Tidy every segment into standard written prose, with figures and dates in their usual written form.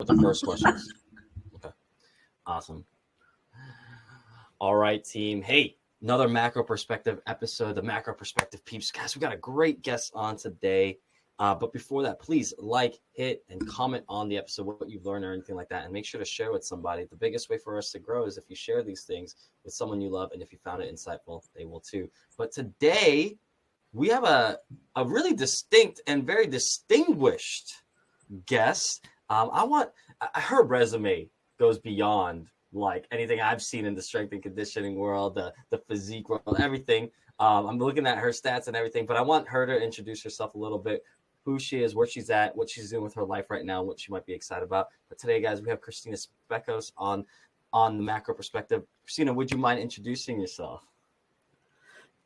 with the first questions. Okay. Awesome. All right, team. Hey, another macro perspective episode, the macro perspective peeps. Guys, we got a great guest on today. But before that, please hit, and comment on the episode, what you've learned or anything like that. And make sure to share with somebody. The biggest way for us to grow is if you share these things with someone you love. And if you found it insightful, they will too. But today, we have a really distinct and very distinguished guest. Her resume goes beyond like anything I've seen in the strength and conditioning world, the physique world, everything. I'm looking at her stats and everything, but I want her to introduce herself a little bit, who she is, where she's at, what she's doing with her life right now, what she might be excited about. But today, guys, we have Christina Specos on the macro perspective. Christina, would you mind introducing yourself?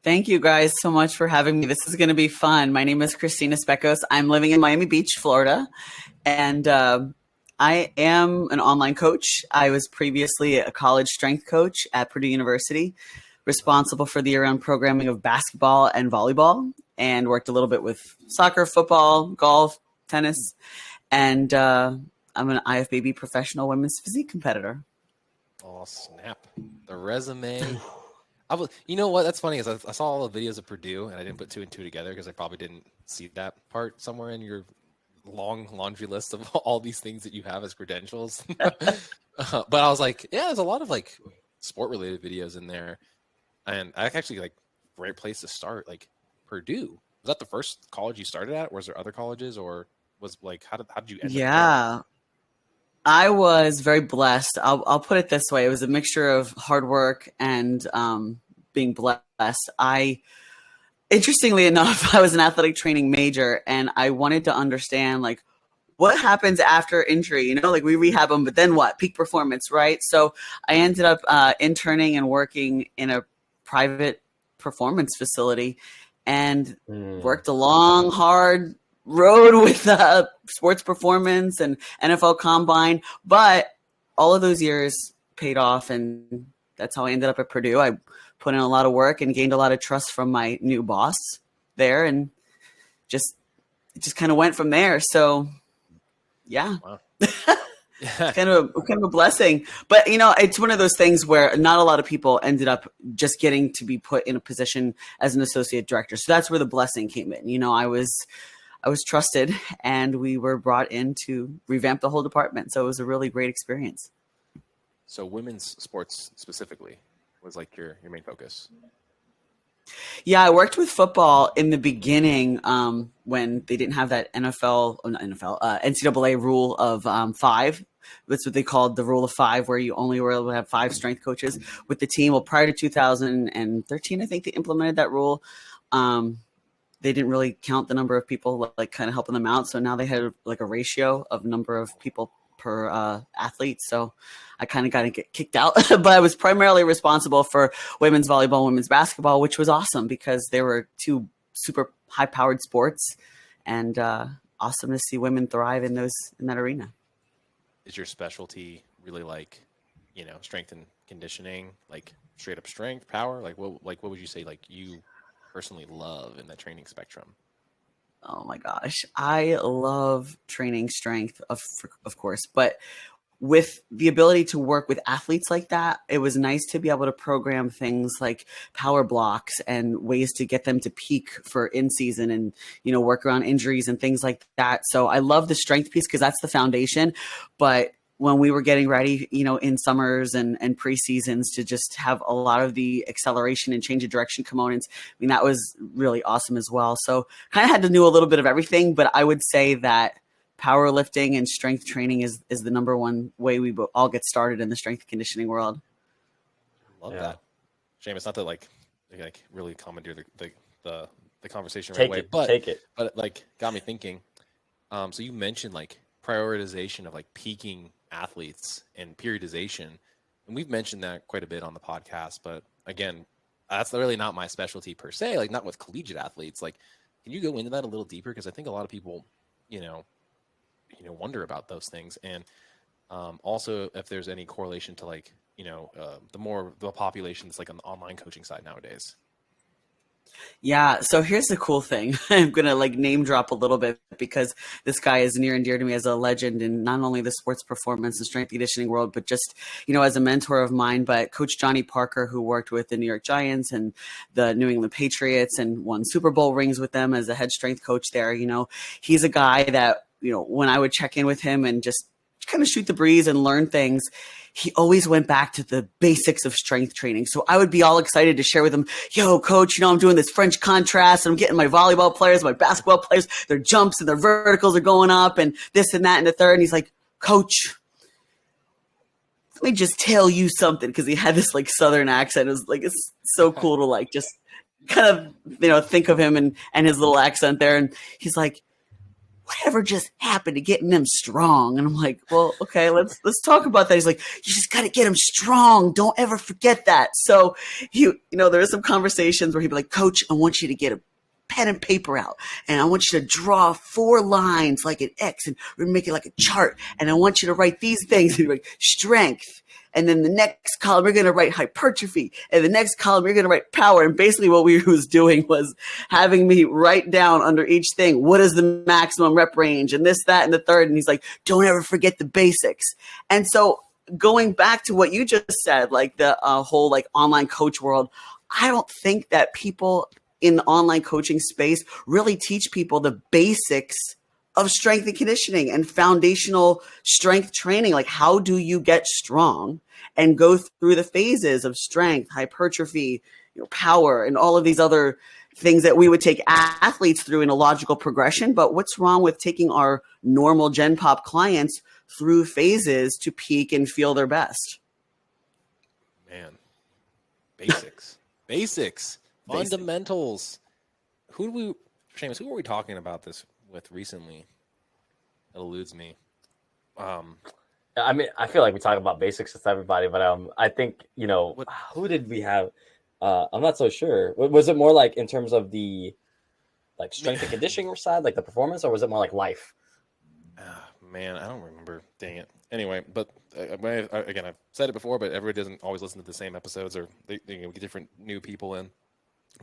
Thank you guys so much for having me. This is going to be fun. My name is Christina Specos. I'm living in Miami Beach, Florida, and I am an online coach. I was previously a college strength coach at Purdue University, responsible for the year-round programming of basketball and volleyball, and worked a little bit with soccer, football, golf, tennis, and I'm an IFBB professional women's physique competitor. Oh, snap. The resume. You know what? That's funny is I saw all the videos of Purdue, and I didn't put two and two together because I probably didn't see that part somewhere in your long laundry list of all these things that you have as credentials. But I was like, yeah, there's a lot of like sport related videos in there, and I actually like great place to start. Like Purdue, was that the first college you started at? Or was there other colleges, or was like how did you end up there? I was very blessed. I'll put it this way: it was a mixture of hard work and being blessed. Interestingly enough, I was an athletic training major, and I wanted to understand like what happens after injury. You know, like we rehab them, but then what? Peak performance, right? So I ended up interning and working in a private performance facility, and worked a long, hard road with sports performance and NFL Combine. But all of those years paid off, and that's how I ended up at Purdue. I put in a lot of work and gained a lot of trust from my new boss there, and it just kind of went from there. So yeah. Wow. kind of a blessing. But you know, it's one of those things where not a lot of people ended up just getting to be put in a position as an associate director. So that's where the blessing came in. You know, I was trusted, and we were brought in to revamp the whole department. So it was a really great experience. So women's sports specifically was like your main focus. Yeah, I worked with football in the beginning when they didn't have that NCAA rule of 5. That's what they called the rule of 5, where you only were able to have 5 strength coaches with the team. Well, prior to 2013, I think they implemented that rule. They didn't really count the number of people like kind of helping them out. So now they had like a ratio of number of people per athlete. So I kind of got to get kicked out, but I was primarily responsible for women's volleyball, women's basketball, which was awesome because they were 2 super high powered sports, and awesome to see women thrive in that arena. Is your specialty really like, you know, strength and conditioning, like straight up strength, power? Like what would you say like you personally love in that training spectrum? Oh my gosh. I love training strength, of course, but with the ability to work with athletes like that, it was nice to be able to program things like power blocks and ways to get them to peak for in season and, you know, work around injuries and things like that. So I love the strength piece because that's the foundation. But when we were getting ready, you know, in summers and pre-seasons to just have a lot of the acceleration and change of direction components, I mean, that was really awesome as well. So kind of had to do a little bit of everything, but I would say that powerlifting and strength training is the number one way we all get started in the strength conditioning world. Love that. Shame it's not that like really commandeer the conversation right Take away, it, but take it. But like got me thinking. So you mentioned like prioritization of like peaking athletes and periodization, and we've mentioned that quite a bit on the podcast. But again, that's really not my specialty per se. Like not with collegiate athletes. Like, can you go into that a little deeper? Because I think a lot of people, wonder about those things, and also if there's any correlation to like the population that's like on the online coaching side nowadays. Yeah, so here's the cool thing. I'm gonna like name drop a little bit because this guy is near and dear to me as a legend in not only the sports performance and strength conditioning world, but just, as a mentor of mine. But Coach Johnny Parker, who worked with the New York Giants and the New England Patriots and won Super Bowl rings with them as a head strength coach there, he's a guy that, when I would check in with him and just kind of shoot the breeze and learn things, he always went back to the basics of strength training. So I would be all excited to share with him, yo, coach, I'm doing this French contrast and I'm getting my volleyball players, my basketball players, their jumps and their verticals are going up and this and that and the third. And he's like, coach, let me just tell you something. Cause he had this like Southern accent. It was like, it's so cool to like, just kind of, think of him and his little accent there. And he's like, whatever just happened to getting them strong? And I'm like, well, okay, let's talk about that. He's like, you just got to get them strong. Don't ever forget that. So there are some conversations where he'd be like, coach, I want you to get a pen and paper out and I want you to draw 4 lines like an X and we're gonna make it like a chart. And I want you to write these things and like strength. And then the next column, we're going to write hypertrophy. And the next column, we're going to write power. And basically what we was doing was having me write down under each thing, what is the maximum rep range and this, that, and the third. And he's like, don't ever forget the basics. And so going back to what you just said, like the whole like online coach world, I don't think that people in the online coaching space really teach people the basics of strength and conditioning and foundational strength training. Like, how do you get strong and go through the phases of strength, hypertrophy, power, and all of these other things that we would take athletes through in a logical progression. But what's wrong with taking our normal Gen Pop clients through phases to peak and feel their best? Man, basics, fundamentals. Seamus, who were we talking about this with recently? It eludes me. I mean, I feel like we talk about basics with everybody, but I think who did we have? I'm not so sure. Was it more like in terms of the like strength and conditioning side, like the performance, or was it more like life? Man, I don't remember. Dang it. Anyway, but again, I've said it before, but everybody doesn't always listen to the same episodes, or they get different new people in.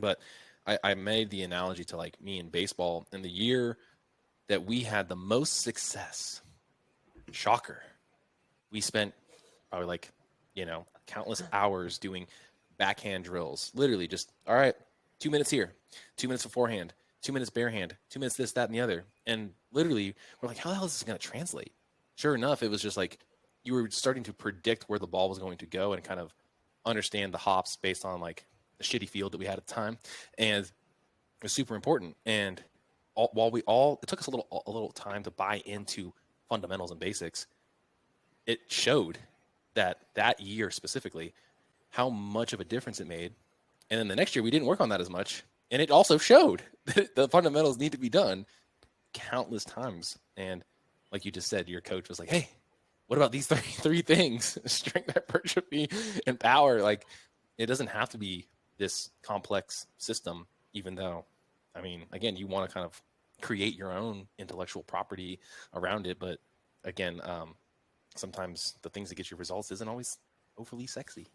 But I made the analogy to like me in baseball in the year that we had the most success. Shocker. We spent probably like, countless hours doing backhand drills. Literally just, all right, 2 minutes here, 2 minutes of forehand, 2 minutes barehand, 2 minutes this, that, and the other. And literally we're like, how the hell is this going to translate? Sure enough, it was just like you were starting to predict where the ball was going to go and kind of understand the hops based on like the shitty field that we had at the time. And it was super important. And it took us a little time to buy into fundamentals and basics. It showed that year specifically how much of a difference it made. And then the next year we didn't work on that as much. And it also showed that the fundamentals need to be done countless times. And like you just said, your coach was like, hey, what about these three things? Strength, hypertrophy, and power. Like, it doesn't have to be this complex system, even though, I mean, again, you want to kind of create your own intellectual property around it. But again, sometimes the things that get you results isn't always overly sexy.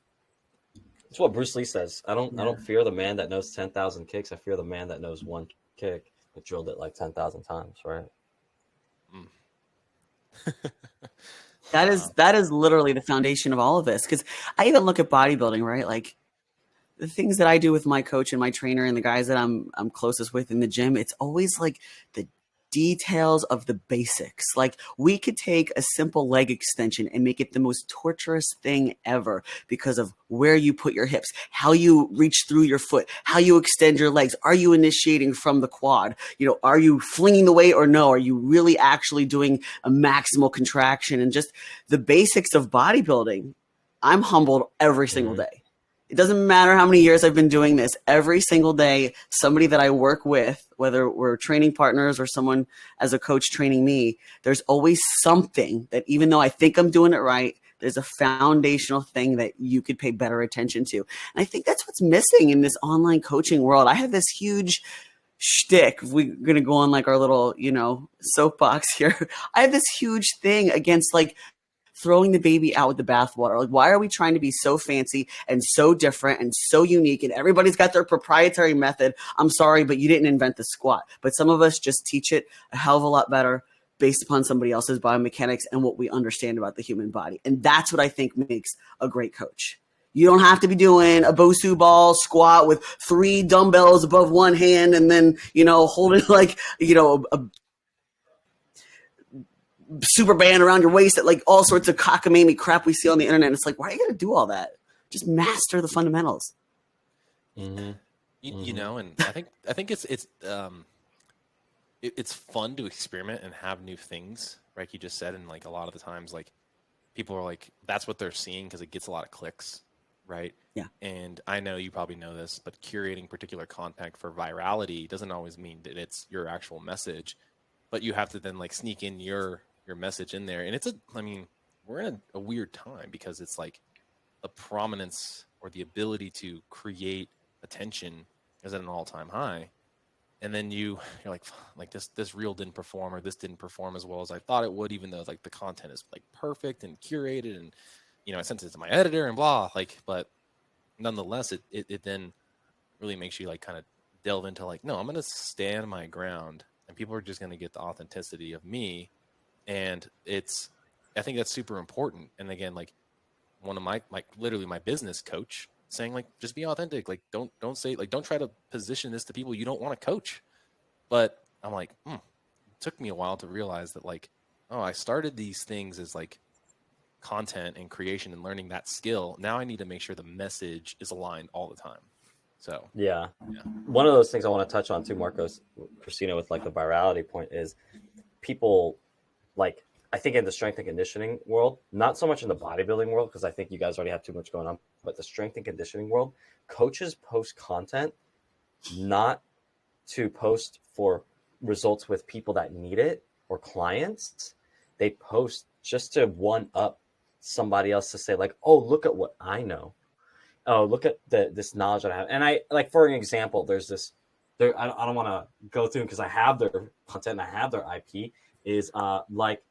That's what Bruce Lee says. I don't fear the man that knows 10,000 kicks. I fear the man that knows one kick but drilled it like 10,000 times, right? That is literally the foundation of all of this. Because I even look at bodybuilding, right? Like the things that I do with my coach and my trainer and the guys that I'm closest with in the gym, it's always like the details of the basics. Like, we could take a simple leg extension and make it the most torturous thing ever because of where you put your hips, how you reach through your foot, how you extend your legs. Are you initiating from the quad? Are you flinging the weight or no? Are you really actually doing a maximal contraction? And just the basics of bodybuilding. I'm humbled every single day. It doesn't matter how many years I've been doing this. Every single day, somebody that I work with, whether we're training partners or someone as a coach training me, there's always something that, even though I think I'm doing it right, there's a foundational thing that you could pay better attention to. And I think that's what's missing in this online coaching world. I have this huge shtick. We're going to go on like our little, soapbox here. I have this huge thing against like throwing the baby out with the bathwater. Like, why are we trying to be so fancy and so different and so unique? And everybody's got their proprietary method. I'm sorry, but you didn't invent the squat. But some of us just teach it a hell of a lot better based upon somebody else's biomechanics and what we understand about the human body. And that's what I think makes a great coach. You don't have to be doing a Bosu ball squat with 3 dumbbells above one hand and then, holding like, a super band around your waist at like all sorts of cockamamie crap we see on the internet. And it's like, why are you going to do all that? Just master the fundamentals. Mm-hmm. And I think it's fun to experiment and have new things, like you just said. And like a lot of the times, like people are like, that's what they're seeing because it gets a lot of clicks. Right. Yeah. And I know you probably know this, but curating particular content for virality doesn't always mean that it's your actual message, but you have to then like sneak in your message in there. And we're in a weird time because it's like the prominence or the ability to create attention is at an all-time high. And then you're like this reel didn't perform, or this didn't perform as well as I thought it would, even though like the content is like perfect and curated and, I sent it to my editor and blah, but nonetheless, it then really makes you like kind of delve into like, no, I'm going to stand my ground and people are just going to get the authenticity of me. And I think that's super important. And again, like one of my literally my business coach saying like, just be authentic. Like, don't say like, don't try to position this to people you don't want to coach. But I'm like, it took me a while to realize that like, oh, I started these things as like content and creation and learning that skill. Now I need to make sure the message is aligned all the time. So yeah. One of those things I want to touch on too, Marcos, Christina, with like the virality point is people like, I think in the strength and conditioning world, not so much in the bodybuilding world, because I think you guys already have too much going on, but the strength and conditioning world, coaches post content not to post for results with people that need it or clients. They post just to one up somebody else, to say like, oh, look at what I know. Oh, look at this knowledge that I have. And I like, for an example, I don't want to go through because I have their content and I have their IP, is like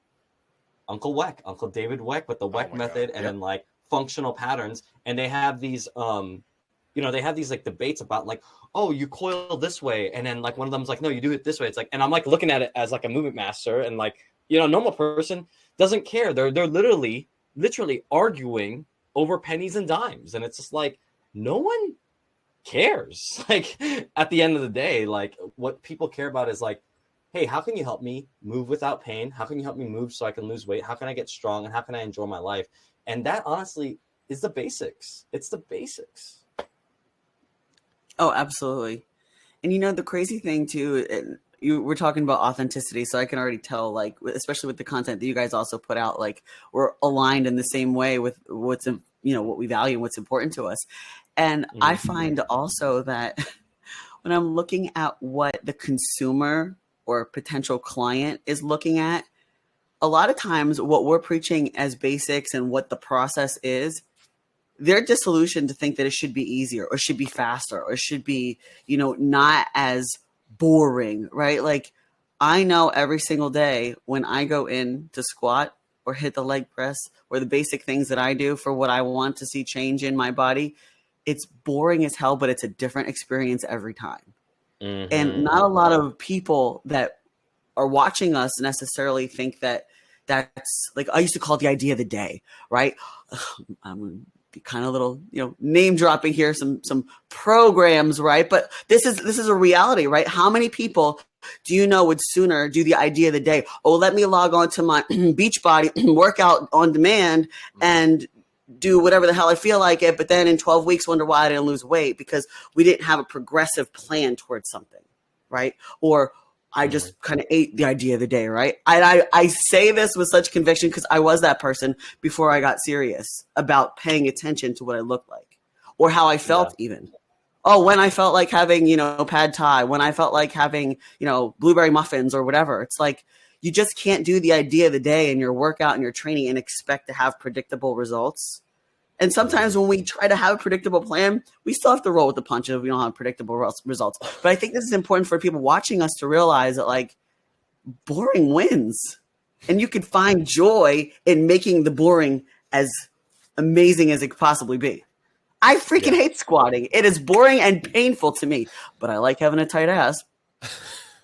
Uncle David Weck with the Weck method, and then like functional patterns. And they have these they have these like debates about like, oh, you coil this way, and then like one of them's like, no, you do it this way. It's like, and I'm like looking at it as like a movement master, and like, normal person doesn't care. They're literally arguing over pennies and dimes, and it's just like, no one cares. Like at the end of the day, like what people care about is like, hey, how can you help me move without pain? How can you help me move so I can lose weight? How can I get strong? And how can I enjoy my life? And that honestly is the basics. It's the basics. Oh, absolutely. And the crazy thing too, we're talking about authenticity, so I can already tell, like, especially with the content that you guys also put out, like we're aligned in the same way with what's, what we value and what's important to us. And I find also that when I'm looking at what the consumer or potential client is looking at, a lot of times what we're preaching as basics and what the process is, they're disillusioned to think that it should be easier or should be faster or should be, not as boring, right? Like I know every single day when I go in to squat or hit the leg press or the basic things that I do for what I want to see change in my body, it's boring as hell, but it's a different experience every time. Mm-hmm. And not a lot of people that are watching us necessarily think that that's like, I used to call it the idea of the day, right? I'm going to be kind of a little, name dropping here, some programs, right? But this is a reality, right? How many people do you know would sooner do the idea of the day? Oh, let me log on to my Beachbody workout on demand and do whatever the hell I feel like it. But then in 12 weeks, wonder why I didn't lose weight, because we didn't have a progressive plan towards something, right? Or I just kind of ate the idea of the day, right? I say this with such conviction because I was that person before I got serious about paying attention to what I looked like or how I felt even. Oh, when I felt like having, pad thai, when I felt like having, blueberry muffins or whatever. It's like you just can't do the idea of the day in your workout and your training and expect to have predictable results. And sometimes when we try to have a predictable plan, we still have to roll with the punches if we don't have predictable results. But I think this is important for people watching us to realize that, like, boring wins. And you could find joy in making the boring as amazing as it could possibly be. I freaking hate squatting. It is boring and painful to me, but I like having a tight ass.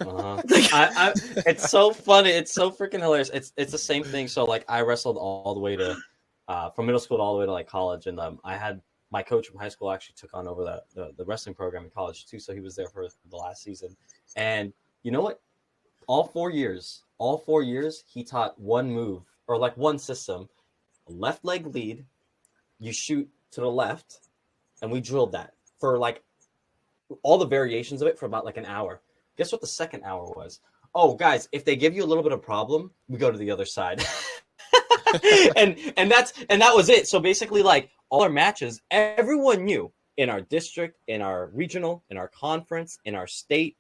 It's so funny. It's so freaking hilarious. It's the same thing. So like I wrestled all the way to from middle school all the way to like college, and I had my coach from high school actually took on over the wrestling program in college too. So he was there for the last season, and you know what? All 4 years, he taught one move or like one system: left leg lead. You shoot to the left, and we drilled that for like all the variations of it for about like an hour. Guess what the second hour was? Oh, guys, if they give you a little bit of problem, we go to the other side. and that was it. So basically, like all our matches, everyone knew in our district, in our regional, in our conference, in our state.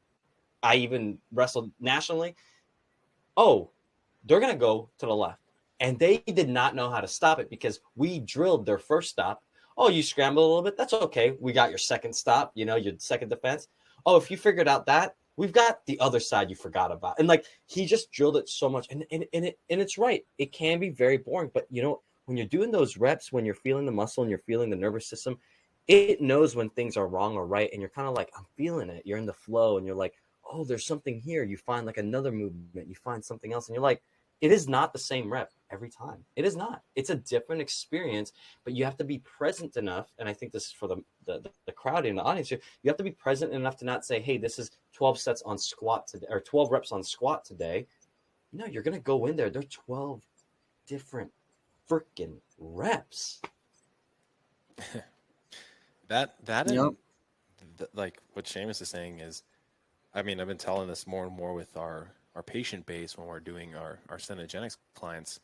I even wrestled nationally. Oh, they're gonna go to the left, and they did not know how to stop it because we drilled their first stop. Oh, you scramble a little bit. That's okay. We got your second stop. You know, your second defense. Oh, if you figured out that, we've got the other side you forgot about. And like he just drilled it so much. And it's right. It can be very boring. But you know, when you're doing those reps, when you're feeling the muscle and you're feeling the nervous system, it knows when things are wrong or right. And you're kind of like, I'm feeling it. You're in the flow and you're like, oh, there's something here. You find like another movement. You find something else. And you're like, it is not the same rep every time. It is not. It's a different experience, but you have to be present enough. And I think this is for the crowd in the audience here. You have to be present enough to not say, hey, this is 12 sets on squat today or 12 reps on squat today. No, you're going to go in there. There are 12 different freaking reps. That like what Seamus is saying is, I mean, I've been telling this more and more with our patient base when we're doing our Stenogenics clients.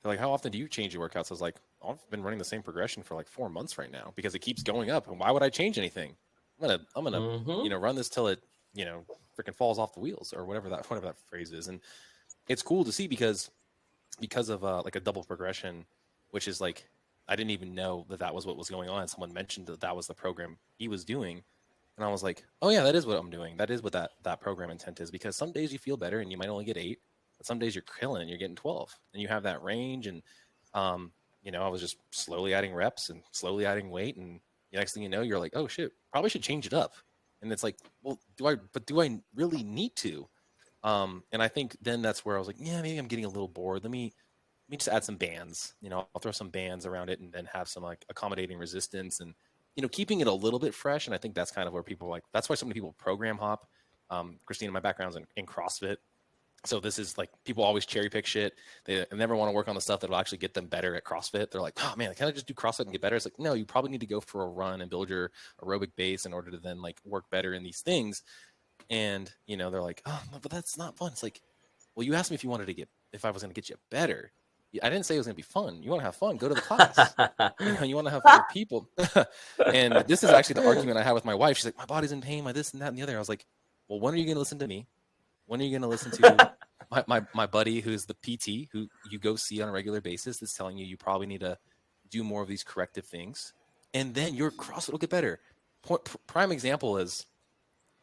They're like, how often do you change your workouts? I was like, I've been running the same progression for like 4 months right now because it keeps going up. And why would I change anything? I'm gonna run this till it, freaking falls off the wheels or whatever that phrase is. And it's cool to see because of like a double progression, which is like, I didn't even know that was what was going on. Someone mentioned that was the program he was doing. And I was like, oh yeah, that is what I'm doing. That is what that program intent is, because some days you feel better and you might only get 8, but some days you're killing and you're getting 12 and you have that range. And, I was just slowly adding reps and slowly adding weight. And the next thing you know, you're like, oh shit, probably should change it up. And it's like, well, do I really need to? And I think then that's where I was like, yeah, maybe I'm getting a little bored. Let me just add some bands, I'll throw some bands around it and then have some like accommodating resistance and, keeping it a little bit fresh. And I think that's kind of where people like, that's why so many people program hop. Christina, my background's in CrossFit. So this is like, people always cherry pick shit. They never want to work on the stuff that will actually get them better at CrossFit. They're like, oh man, can I just do CrossFit and get better? It's like, no, you probably need to go for a run and build your aerobic base in order to then like work better in these things. And, they're like, oh, no, but that's not fun. It's like, well, you asked me if I was going to get you better. I didn't say it was going to be fun. You want to have fun, go to the class. You want to have fun with people. And this is actually the argument I had with my wife. She's like, my body's in pain, my this and that and the other. I was like, well, when are you going to listen to me? When are you going to listen to my buddy who's the PT, who you go see on a regular basis, that's telling you probably need to do more of these corrective things. And then your CrossFit will get better. Prime example is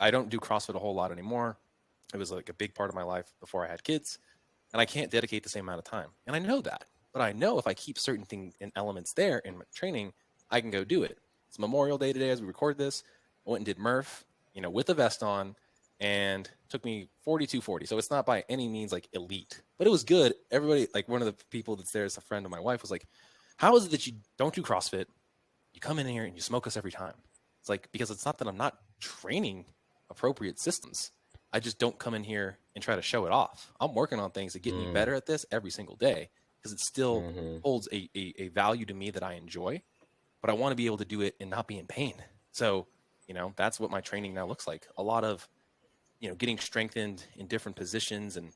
I don't do CrossFit a whole lot anymore. It was like a big part of my life before I had kids. And I can't dedicate the same amount of time. And I know that. But I know if I keep certain things and elements there in my training, I can go do it. It's Memorial Day today as we record this. I went and did Murph, with a vest on, and took me 42:40. So it's not by any means like elite. But it was good. Everybody, like one of the people that's there is a friend of my wife, was like, how is it that you don't do CrossFit? You come in here and you smoke us every time. It's like, because it's not that I'm not training appropriate systems. I just don't come in here and try to show it off. I'm working on things that get me better at this every single day because it still holds a value to me that I enjoy, but I want to be able to do it and not be in pain. So, that's what my training now looks like. A lot of, getting strengthened in different positions. And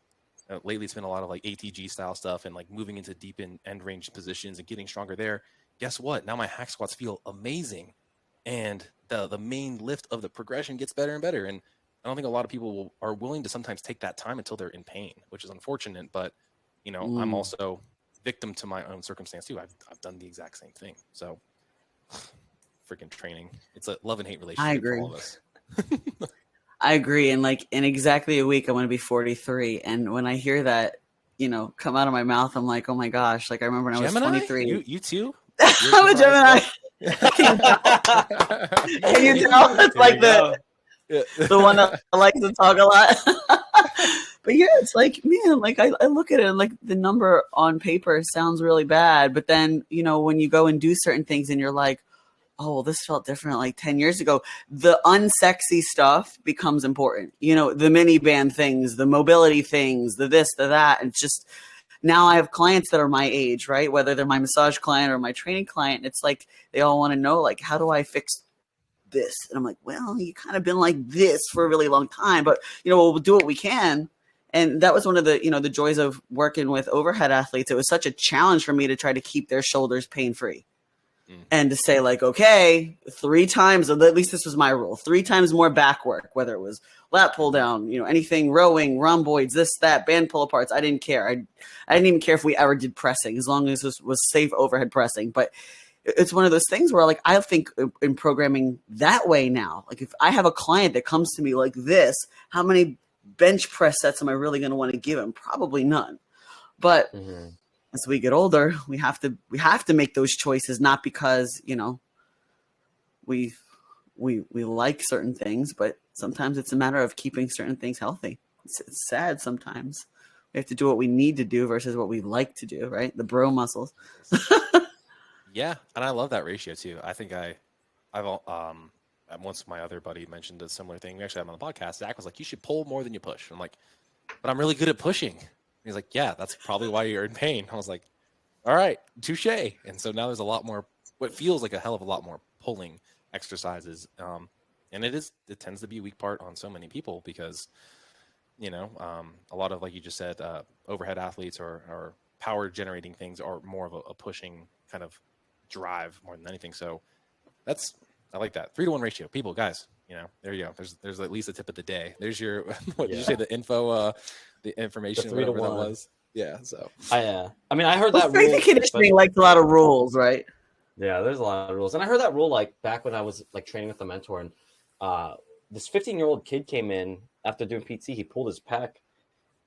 lately it's been a lot of like ATG style stuff and like moving into deep end range positions and getting stronger there. Guess what? Now my hack squats feel amazing. And the main lift of the progression gets better and better. And I don't think a lot of people are willing to sometimes take that time until they're in pain, which is unfortunate. But, I'm also victim to my own circumstance too. I've done the exact same thing. So freaking training. It's a love and hate relationship. I agree. For all of us. I agree. And like in exactly a week, I'm going to be 43. And when I hear that, come out of my mouth, I'm like, oh my gosh. Like I remember when I was Gemini? 23. You too? I'm a Gemini. Can you tell? It's like the one that likes to talk a lot. But yeah, it's like, man, like I look at it and like the number on paper sounds really bad. But then, when you go and do certain things and you're like, oh, well, this felt different like 10 years ago. The unsexy stuff becomes important. The minivan things, the mobility things, the this, the that. And it's just, now I have clients that are my age, right? Whether they're my massage client or my training client. It's like, they all want to know, like, how do I fix this? And I'm like, well, you kind of been like this for a really long time, but we'll do what we can. And that was one of the, the joys of working with overhead athletes. It was such a challenge for me to try to keep their shoulders pain-free. And to say like, okay, 3 times, at least this was my rule, 3 times more back work, whether it was lat pull down, anything, rowing, rhomboids, this, that, band pull aparts. I didn't care. I didn't even care if we ever did pressing, as long as this was safe overhead pressing. But it's one of those things where like, I think in programming that way now, like if I have a client that comes to me like this, how many bench press sets am I really going to want to give him? Probably none. But as we get older, we have to make those choices, not because, we like certain things, but sometimes it's a matter of keeping certain things healthy. It's sad sometimes. We have to do what we need to do versus what we like to do, right? The bro muscles. Yeah, and I love that ratio too. I think once my other buddy mentioned a similar thing. We actually had him on the podcast. Zach was like, you should pull more than you push. I'm like, but I'm really good at pushing. He's like, yeah, that's probably why you're in pain. I was like, all right, touche. And so now there's a lot more, what feels like a hell of a lot more pulling exercises. And it tends to be a weak part on so many people because, a lot of, like you just said, overhead athletes or power generating things are more of a pushing kind of drive more than anything. So I like that 3-to-1 ratio. People, guys, there you go. There's at least a tip of the day. There's your, what did you say? The info, the information, whatever that was. Yeah. So I heard that strength and conditioning likes a lot of rules, right? Yeah, there's a lot of rules, and I heard that rule like back when I was like training with a mentor, and this 15-year-old kid came in after doing PT. He pulled his pec,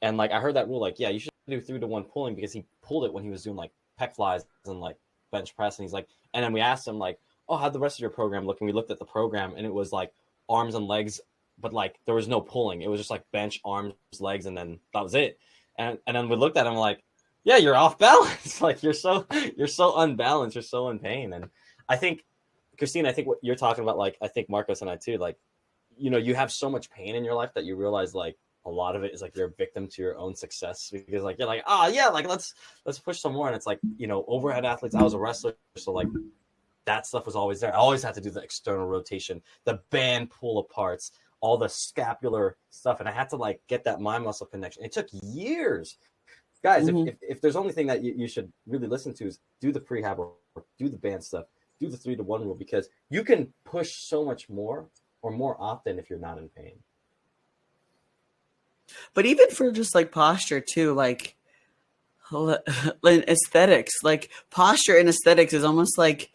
and like I heard that rule like, yeah, you should do 3-to-1 pulling because he pulled it when he was doing like pec flies and like bench press, and he's like, and then we asked him like, oh, how'd the rest of your program look? And we looked at the program, and it was like arms and legs, but like there was no pulling. It was just like bench, arms, legs, and then that was it. And then we looked at him like, yeah, you're off balance. Like you're so unbalanced. You're so in pain. And I think, Christine, I think what you're talking about, like I think Marcos and I too, like, you have so much pain in your life that you realize like a lot of it is like you're a victim to your own success because like you're like, yeah, like let's push some more. And it's like, overhead athletes. I was a wrestler, so like that stuff was always there. I always had to do the external rotation, the band pull aparts, all the scapular stuff, and I had to like get that mind muscle connection. It took years. Guys, if there's only thing that you should really listen to is do the prehab work, do the band stuff, do the 3-to-1 rule, because you can push so much more or more often if you're not in pain. But even for just like posture too, like aesthetics, like posture and aesthetics is almost like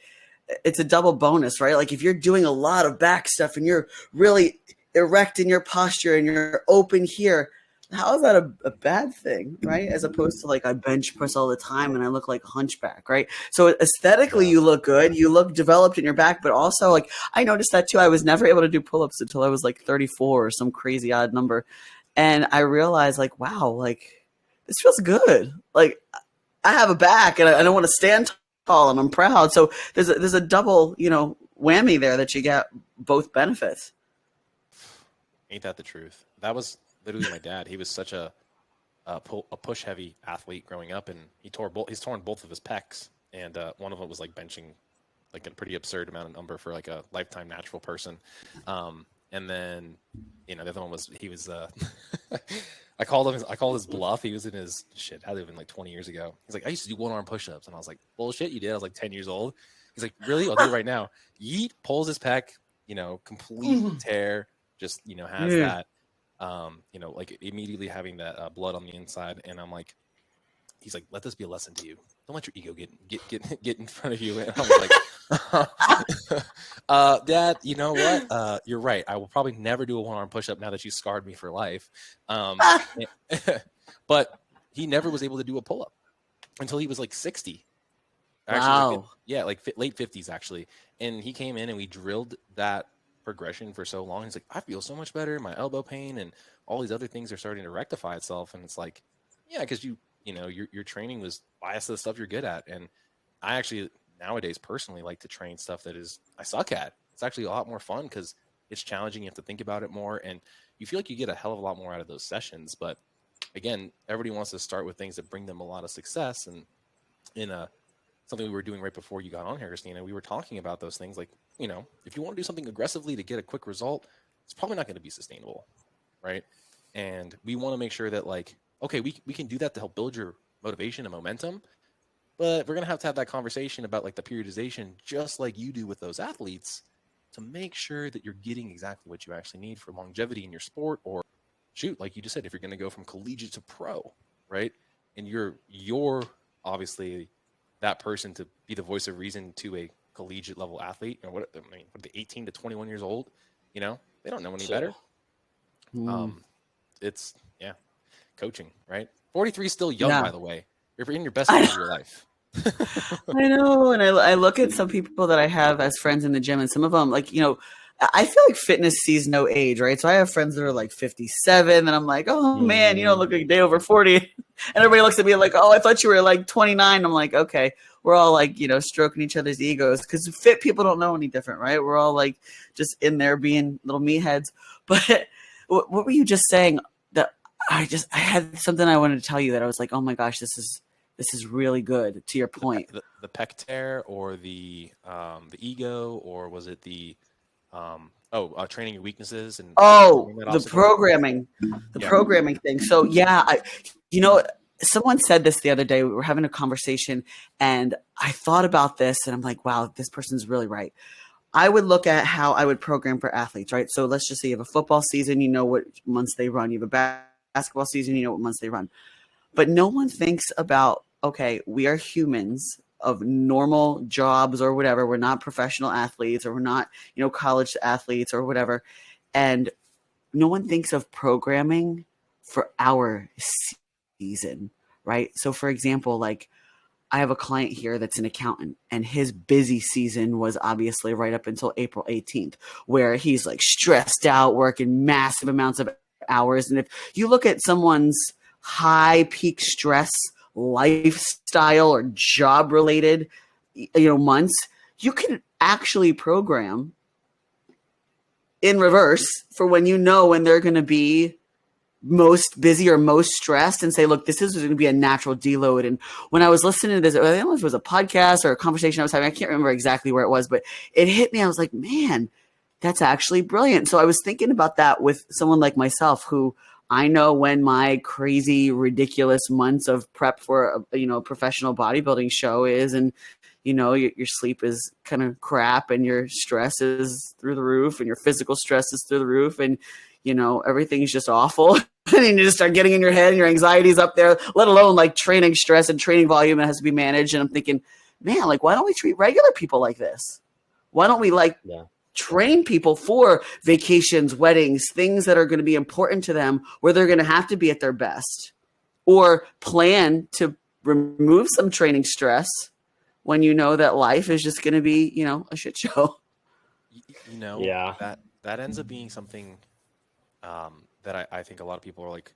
it's a double bonus, right? Like if you're doing a lot of back stuff and you're really erect in your posture and you're open here, how is that a bad thing, right? As opposed to like I bench press all the time and I look like a hunchback, right? So aesthetically, you look good, you look developed in your back, but also like I noticed that too. I was never able to do pull-ups until I was like 34 or some crazy odd number, and I realized like, wow, like this feels good. Like I have a back and I don't want to stand tall and I'm proud. So there's a double, whammy there that you get both benefits. Ain't that the truth? That was literally my dad. He was such a push heavy athlete growing up, and he's torn both of his pecs, and one of them was like benching like a pretty absurd amount of number for like a lifetime natural person. And then the other one was he was I called his bluff. He was in his shit. Had to have been like 20 years ago. He's like, I used to do 1-arm push-ups, and I was like, bullshit, you did? I was like 10 years old. He's like, really? I'll do it right now. Yeet, pulls his pec, complete tear. Just has that. Like immediately having that blood on the inside, and I'm like, he's like, let this be a lesson to you. Don't let your ego get in front of you. And I was like, Dad, you know what? You're right. I will probably never do a 1-arm push-up now that you scarred me for life. But he never was able to do a pull-up until he was like 60. Actually, Wow. like late 50s actually. And he came in and we drilled that progression for so long. He's like, I feel so much better. My elbow pain and all these other things are starting to rectify itself. And it's like, yeah, because your training was biased to the stuff you're good at. And I actually nowadays personally like to train stuff that I suck at. It's actually a lot more fun because it's challenging. You have to think about it more, and you feel like you get a hell of a lot more out of those sessions. But again, everybody wants to start with things that bring them a lot of success. And in something we were doing right before you got on here, Christina, we were talking about those things. Like, if you want to do something aggressively to get a quick result, it's probably not going to be sustainable, right? And we want to make sure that, like, okay, we can do that to help build your motivation and momentum, but we're going to have that conversation about like the periodization, just like you do with those athletes, to make sure that you're getting exactly what you actually need for longevity in your sport. Or shoot, like you just said, if you're going to go from collegiate to pro, right? And you're obviously that person to be the voice of reason to a collegiate level athlete. What are they, 18 to 21 years old? They don't know any better. It's coaching, right? 43 is still young, by the way. You're in your best years of your life. I know. And I look at some people that I have as friends in the gym, and some of them, like, I feel like fitness sees no age, right? So I have friends that are like 57, and I'm like, oh man, you don't look like a day over 40. And everybody looks at me like, oh, I thought you were like 29. I'm like, okay, we're all like, stroking each other's egos, because fit people don't know any different, right? We're all like just in there being little meatheads. But what were you just saying? That I had something I wanted to tell you that I was like, oh my gosh, this is really good, to your point. The pec tear, or the ego, or was it the training your weaknesses and the programming thing. So someone said this the other day. We were having a conversation, and I thought about this, and I'm like, wow, this person's really right. I would look at how I would program for athletes, right? So let's just say you have a football season, you know what months they run. You have a basketball season, you know what months they run. But no one thinks about, okay, we are humans of normal jobs or whatever. We're not professional athletes, or we're not, college athletes or whatever. And no one thinks of programming for our season, right? So for example, like, I have a client here that's an accountant, and his busy season was obviously right up until April 18th, where he's like stressed out, working massive amounts of hours. And if you look at someone's high peak stress lifestyle or job related, months, you can actually program in reverse for when when they're going to be most busy or most stressed, and say, look, this is going to be a natural deload. And when I was listening to this, I don't know if it was a podcast or a conversation I was having, I can't remember exactly where it was, but it hit me. I was like, man, that's actually brilliant. So I was thinking about that with someone like myself, who I know when my crazy, ridiculous months of prep for a professional bodybuilding show is, and your sleep is kind of crap, and your stress is through the roof, and your physical stress is through the roof, and everything's just awful. And you just start getting in your head, and your anxiety's up there, let alone like training stress and training volume that has to be managed. And I'm thinking, man, like, why don't we treat regular people like this? Why don't we train people for vacations, weddings, things that are going to be important to them, where they're going to have to be at their best, or plan to remove some training stress when that life is just going to be, a shit show. That ends up being something that I think a lot of people are like,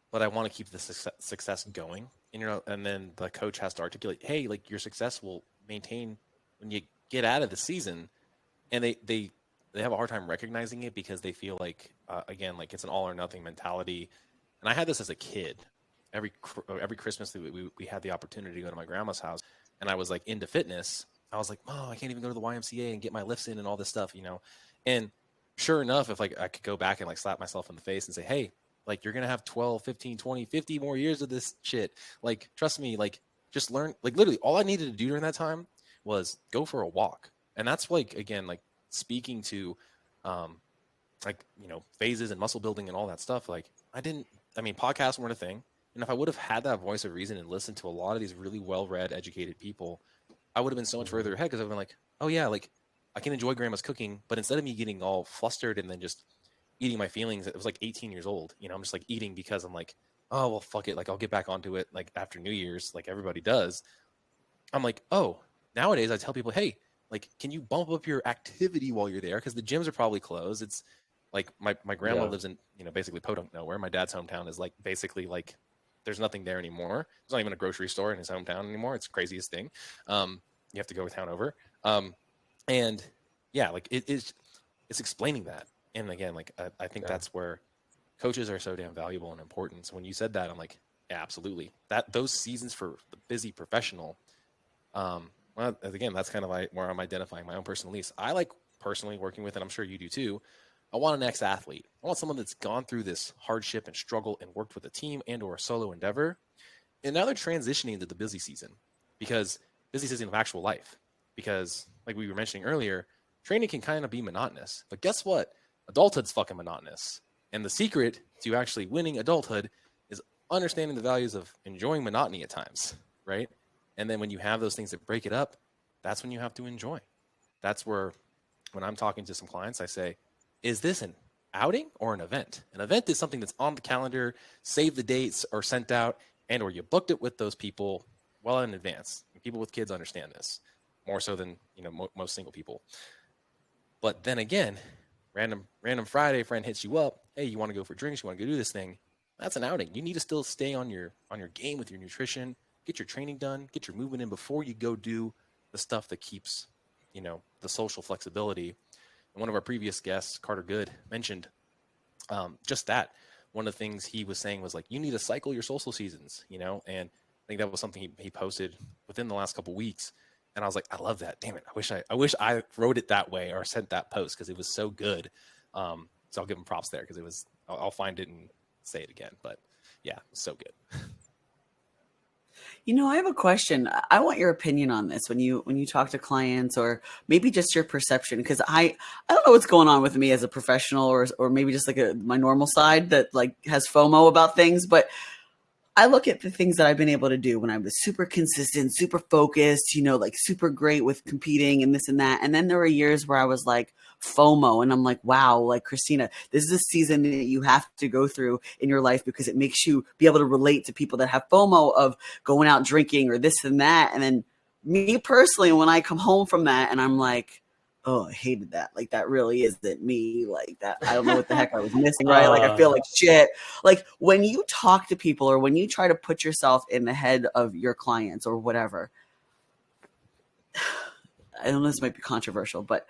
but I want to keep the success going. And then the coach has to articulate, hey, like, your success will maintain when you get out of the season. And they have a hard time recognizing it, because they feel like, again, like, it's an all or nothing mentality. And I had this as a kid. Every Christmas we had the opportunity to go to my grandma's house, and I was like into fitness. I was like, oh, I can't even go to the YMCA and get my lifts in and all this stuff, And sure enough, if like I could go back and like slap myself in the face and say, hey, like, you're going to have 12, 15, 20, 50 more years of this shit. Like, trust me, like, just learn. Like, literally all I needed to do during that time was go for a walk. And that's like, again, like, speaking to phases and muscle building and all that stuff. Like, podcasts weren't a thing. And if I would have had that voice of reason and listened to a lot of these really well-read, educated people, I would have been so much further ahead, because I've been like, oh yeah, like, I can enjoy grandma's cooking, but instead of me getting all flustered and then just eating my feelings, it was like 18 years old. I'm just like eating because I'm like, oh, well, fuck it. Like, I'll get back onto it like after New Year's, like everybody does. I'm like, oh, nowadays I tell people, hey, like, can you bump up your activity while you're there? Because the gyms are probably closed. It's like my grandma Yeah. lives in, basically podunk nowhere. My dad's hometown is like basically like there's nothing there anymore. There's not even a grocery store in his hometown anymore. It's the craziest thing. You have to go town over. And yeah, like it's explaining that. And again, like I think Yeah. that's where coaches are so damn valuable and important. So when you said that, I'm like, yeah, absolutely. That those seasons for the busy professional, well, again, that's kind of like where I'm identifying my own personal needs. I like personally working with, and I'm sure you do too. I want an ex-athlete. I want someone that's gone through this hardship and struggle and worked with a team and or a solo endeavor. And now they're transitioning into the busy season because busy season of actual life. Because like we were mentioning earlier, training can kind of be monotonous. But guess what? Adulthood's fucking monotonous. And the secret to actually winning adulthood is understanding the values of enjoying monotony at times, right? And then when you have those things that break it up, that's when you have to enjoy. That's where, when I'm talking to some clients, I say, is this an outing or an event? An event is something that's on the calendar, save the dates, or sent out, and or you booked it with those people well in advance. And people with kids understand this more so than most single people. But then again, random Friday friend hits you up. Hey, you want to go for drinks? You want to go do this thing? That's an outing. You need to still stay on your game with your nutrition. Get your training done. Get your movement in before you go do the stuff that keeps the social flexibility. And one of our previous guests, Carter Good, mentioned just that. One of the things he was saying was like, you need to cycle your social seasons, and I think that was something he posted within the last couple of weeks. And I was like, I love that. Damn it. I wish I wrote it that way or sent that post because it was so good. So I'll give him props there because I'll find it and say it again. But yeah, it was so good. I have a question. I want your opinion on this when you talk to clients, or maybe just your perception, because I don't know what's going on with me as a professional, or maybe just like my normal side that like has FOMO about things. But I look at the things that I've been able to do when I was super consistent, super focused, like super great with competing and this and that. And then there were years where I was like FOMO, and I'm like, wow, like Christina, this is a season that you have to go through in your life because it makes you be able to relate to people that have FOMO of going out drinking or this and that. And then me personally, when I come home from that and I'm like, oh, I hated that. Like, that really isn't me. Like that. I don't know what the heck I was missing. Right. Like, I feel like shit. Like when you talk to people or when you try to put yourself in the head of your clients or whatever, I don't know, this might be controversial, but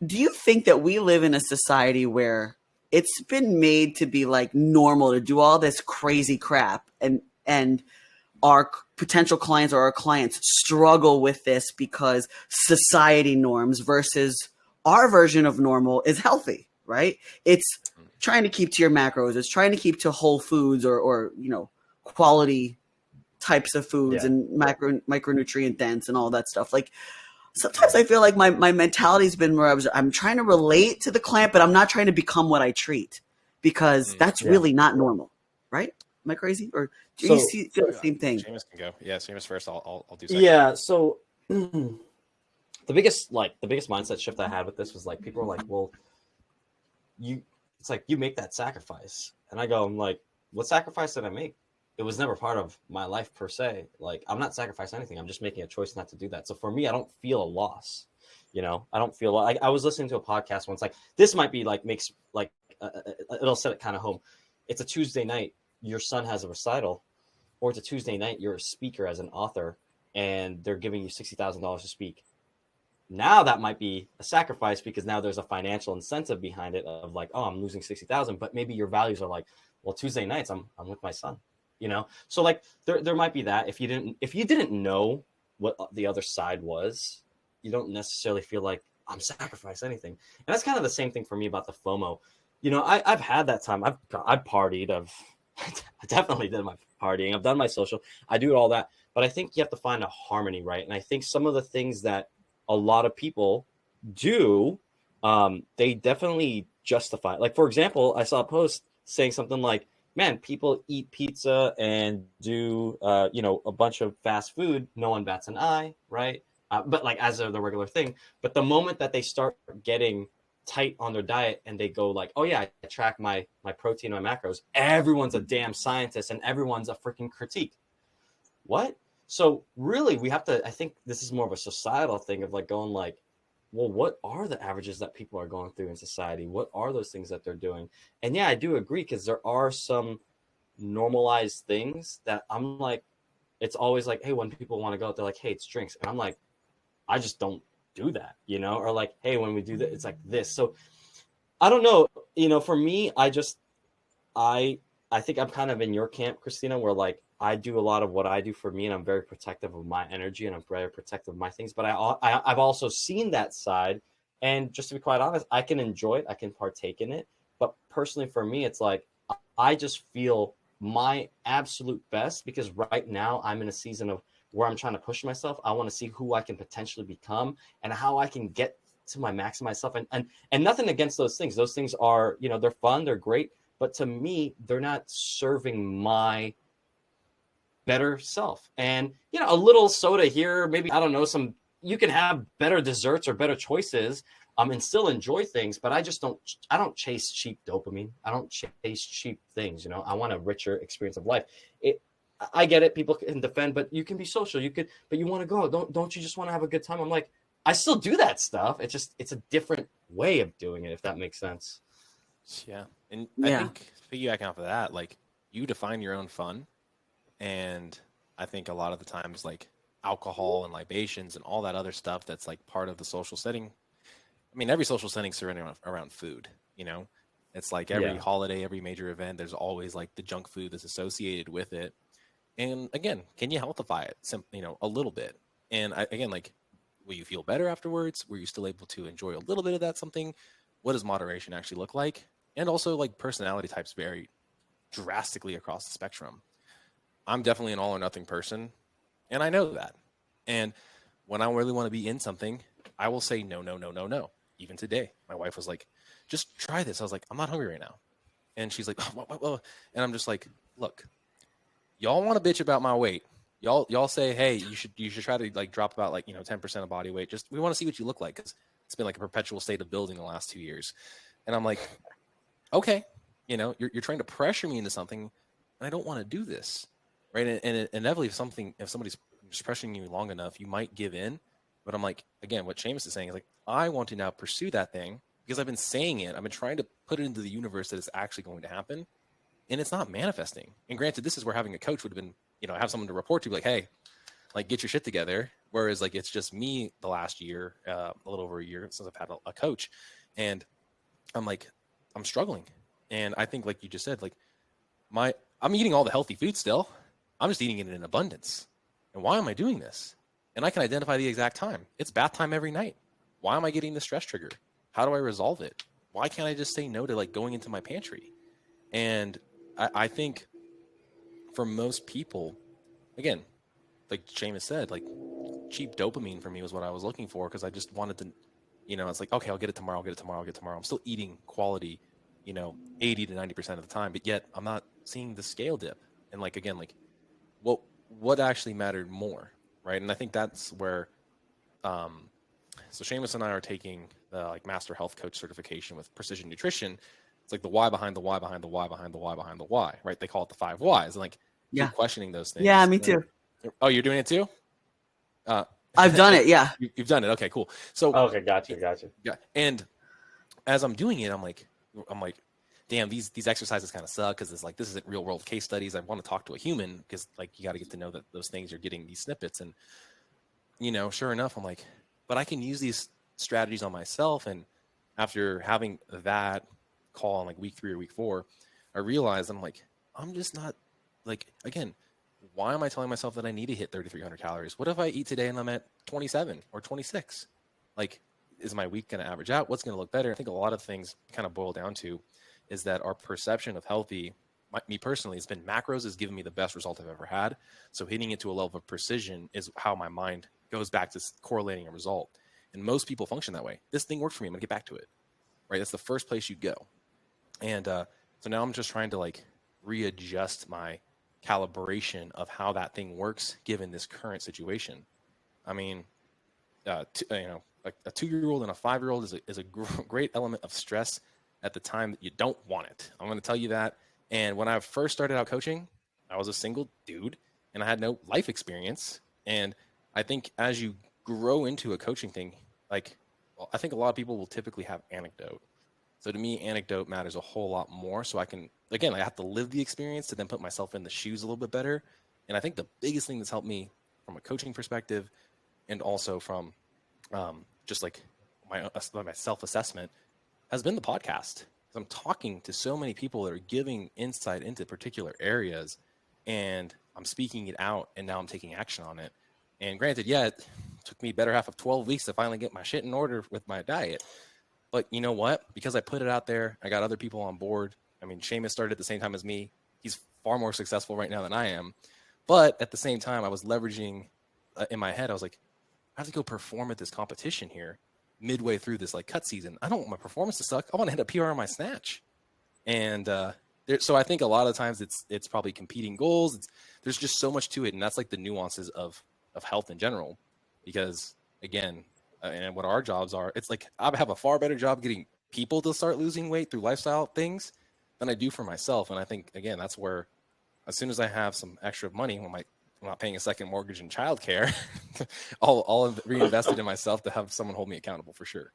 do you think that we live in a society where it's been made to be like normal to do all this crazy crap and our potential clients or our clients struggle with this because society norms versus our version of normal is healthy, right? It's trying to keep to your macros. It's trying to keep to whole foods or quality types of foods and micronutrient dense and all that stuff. Like sometimes I feel like my mentality's been where I'm trying to relate to the client, but I'm not trying to become what I treat because that's really not normal, right? Am I crazy? Or do you feel the same thing? Seamus can go. Yeah, Seamus first. I'll do second. Yeah. So the biggest mindset shift I had with this was like, people are like, well, it's like you make that sacrifice. And I'm like, what sacrifice did I make? It was never part of my life per se. Like, I'm not sacrificing anything. I'm just making a choice not to do that. So for me, I don't feel a loss. I don't feel like I was listening to a podcast once, like this might be like, makes like, it'll set it kind of home. It's a Tuesday night. Your son has a recital, or it's a Tuesday night, you're a speaker as an author and they're giving you $60,000 to speak. Now that might be a sacrifice because now there's a financial incentive behind it of like, oh, I'm losing 60,000, but maybe your values are like, well, Tuesday nights I'm with my son, So like there might be that. If you didn't know what the other side was, you don't necessarily feel like I'm sacrificing anything. And that's kind of the same thing for me about the FOMO. I've had that time. I've partied. I definitely did my partying. I've done my social. I do all that. But I think you have to find a harmony, right? And I think some of the things that a lot of people do, they definitely justify. Like, for example, I saw a post saying something like, man, people eat pizza and do, a bunch of fast food. No one bats an eye, right? But like as the regular thing. But the moment that they start getting tight on their diet and they go like, oh yeah, I track my protein, my macros, everyone's a damn scientist and everyone's a freaking critique. What? So really we have to, I think this is more of a societal thing of like going like, well, what are the averages that people are going through in society? What are those things that they're doing? And yeah, I do agree, because there are some normalized things that I'm like, it's always like, hey, when people want to go out, they're like, hey, it's drinks. And I'm like, I just don't do that, or like, hey, when we do that, it's like this. So I don't know, for me, I think I'm kind of in your camp, Christina, where like I do a lot of what I do for me, and I'm very protective of my energy and I'm very protective of my things. But I've also seen that side, and just to be quite honest, I can enjoy it, I can partake in it. But personally, for me, it's like I just feel my absolute best because right now I'm in a season of where I'm trying to push myself. I want to see who I can potentially become and how I can get to my max myself. And nothing against those things. Those things are, they're fun, they're great. But to me, they're not serving my better self. And, a little soda here, maybe, I don't know, you can have better desserts or better choices and still enjoy things. But I don't chase cheap dopamine. I don't chase cheap things. I want a richer experience of life. I get it. People can defend, but you can be social. But you want to go. Don't you just want to have a good time? I'm like, I still do that stuff. It's a different way of doing it, if that makes sense. Yeah. And I think piggybacking off of that, like, you define your own fun. And I think a lot of the times, like, alcohol and libations and all that other stuff that's like part of the social setting. I mean, every social setting surrounding around food, it's like every holiday, every major event, there's always like the junk food that's associated with it. And again, can you healthify it, a little bit? And again, like, will you feel better afterwards? Were you still able to enjoy a little bit of that something? What does moderation actually look like? And also, like, personality types vary drastically across the spectrum. I'm definitely an all or nothing person, and I know that. And when I really want to be in something, I will say no, no, no, no, no. Even today, my wife was like, just try this. I was like, I'm not hungry right now. And she's like, what? And I'm just like, look, y'all want to bitch about my weight. Y'all say, hey, you should try to like drop about like 10% of body weight. Just we want to see what you look like, because it's been like a perpetual state of building the last 2 years. And I'm like, okay, you're trying to pressure me into something, and I don't want to do this, right? And inevitably, if somebody's just pressuring you long enough, you might give in. But I'm like, again, what Seamus is saying is like, I want to now pursue that thing because I've been saying it. I've been trying to put it into the universe that it's actually going to happen, and it's not manifesting. And granted, this is where having a coach would have been, have someone to report to, like, hey, like, get your shit together. Whereas like, it's just me the last year, a little over a year since I've had a coach, and I'm like, I'm struggling. And I think, like you just said, like, I'm eating all the healthy food still. I'm just eating it in abundance. And why am I doing this? And I can identify the exact time. It's bath time every night. Why am I getting the stress trigger? How do I resolve it? Why can't I just say no to like going into my pantry? And I think for most people, again, like Seamus said, like, cheap dopamine for me was what I was looking for, because I just wanted to, it's like, okay, I'll get it tomorrow. I'm still eating quality, 80 to 90% of the time, but yet I'm not seeing the scale dip. And like, again, like, what actually mattered more, right? And I think that's where, so Seamus and I are taking the like master health coach certification with precision nutrition. It's like the why behind the why behind the why behind the why behind the why, right? They call it the 5 whys. And like, keep questioning those things. Yeah, me too. Oh, you're doing it too? I've done it. Yeah. You've done it. Okay, cool. So, okay, gotcha. Yeah. And as I'm doing it, I'm like, damn, these exercises kind of suck, because it's like, this isn't real world case studies. I want to talk to a human, because like, you got to get to know that those things, you're getting these snippets. And, sure enough, I'm like, but I can use these strategies on myself. And after having that call on like week 3 or week 4, I realized I'm like, I'm just not, like, again, why am I telling myself that I need to hit 3,300 calories? What if I eat today and I'm at 27 or 26? Like, is my week going to average out? What's going to look better? I think a lot of things kind of boil down to is that our perception of healthy, me personally, it's been macros has given me the best result I've ever had. So hitting it to a level of precision is how my mind goes back to correlating a result. And most people function that way. This thing worked for me. I'm going to get back to it, right? That's the first place you go. And so now I'm just trying to like readjust my calibration of how that thing works given this current situation. I mean, a 2-year-old and a 5-year-old is a great element of stress at the time that you don't want it. I'm going to tell you that. And when I first started out coaching, I was a single dude and I had no life experience. And I think as you grow into a coaching thing, like, well, I think a lot of people will typically have anecdote. So to me, anecdote matters a whole lot more. So I have to live the experience to then put myself in the shoes a little bit better. And I think the biggest thing that's helped me from a coaching perspective and also from just like my self-assessment has been the podcast. I'm talking to so many people that are giving insight into particular areas, and I'm speaking it out, and now I'm taking action on it. And granted, yeah, it took me better half of 12 weeks to finally get my shit in order with my diet. But you know what? Because I put it out there, I got other people on board. I mean, Seamus started at the same time as me. He's far more successful right now than I am. But at the same time, I was leveraging in my head, I was like, I have to go perform at this competition here midway through this like cut season. I don't want my performance to suck. I want to hit a PR on my snatch. And so I think a lot of times it's probably competing goals. There's just so much to it. And that's like the nuances of health in general, because again, and what our jobs are, it's like I have a far better job getting people to start losing weight through lifestyle things than I do for myself. And I think, again, that's where as soon as I have some extra money, when I'm not paying a second mortgage and childcare, I'll reinvest it in myself to have someone hold me accountable for sure.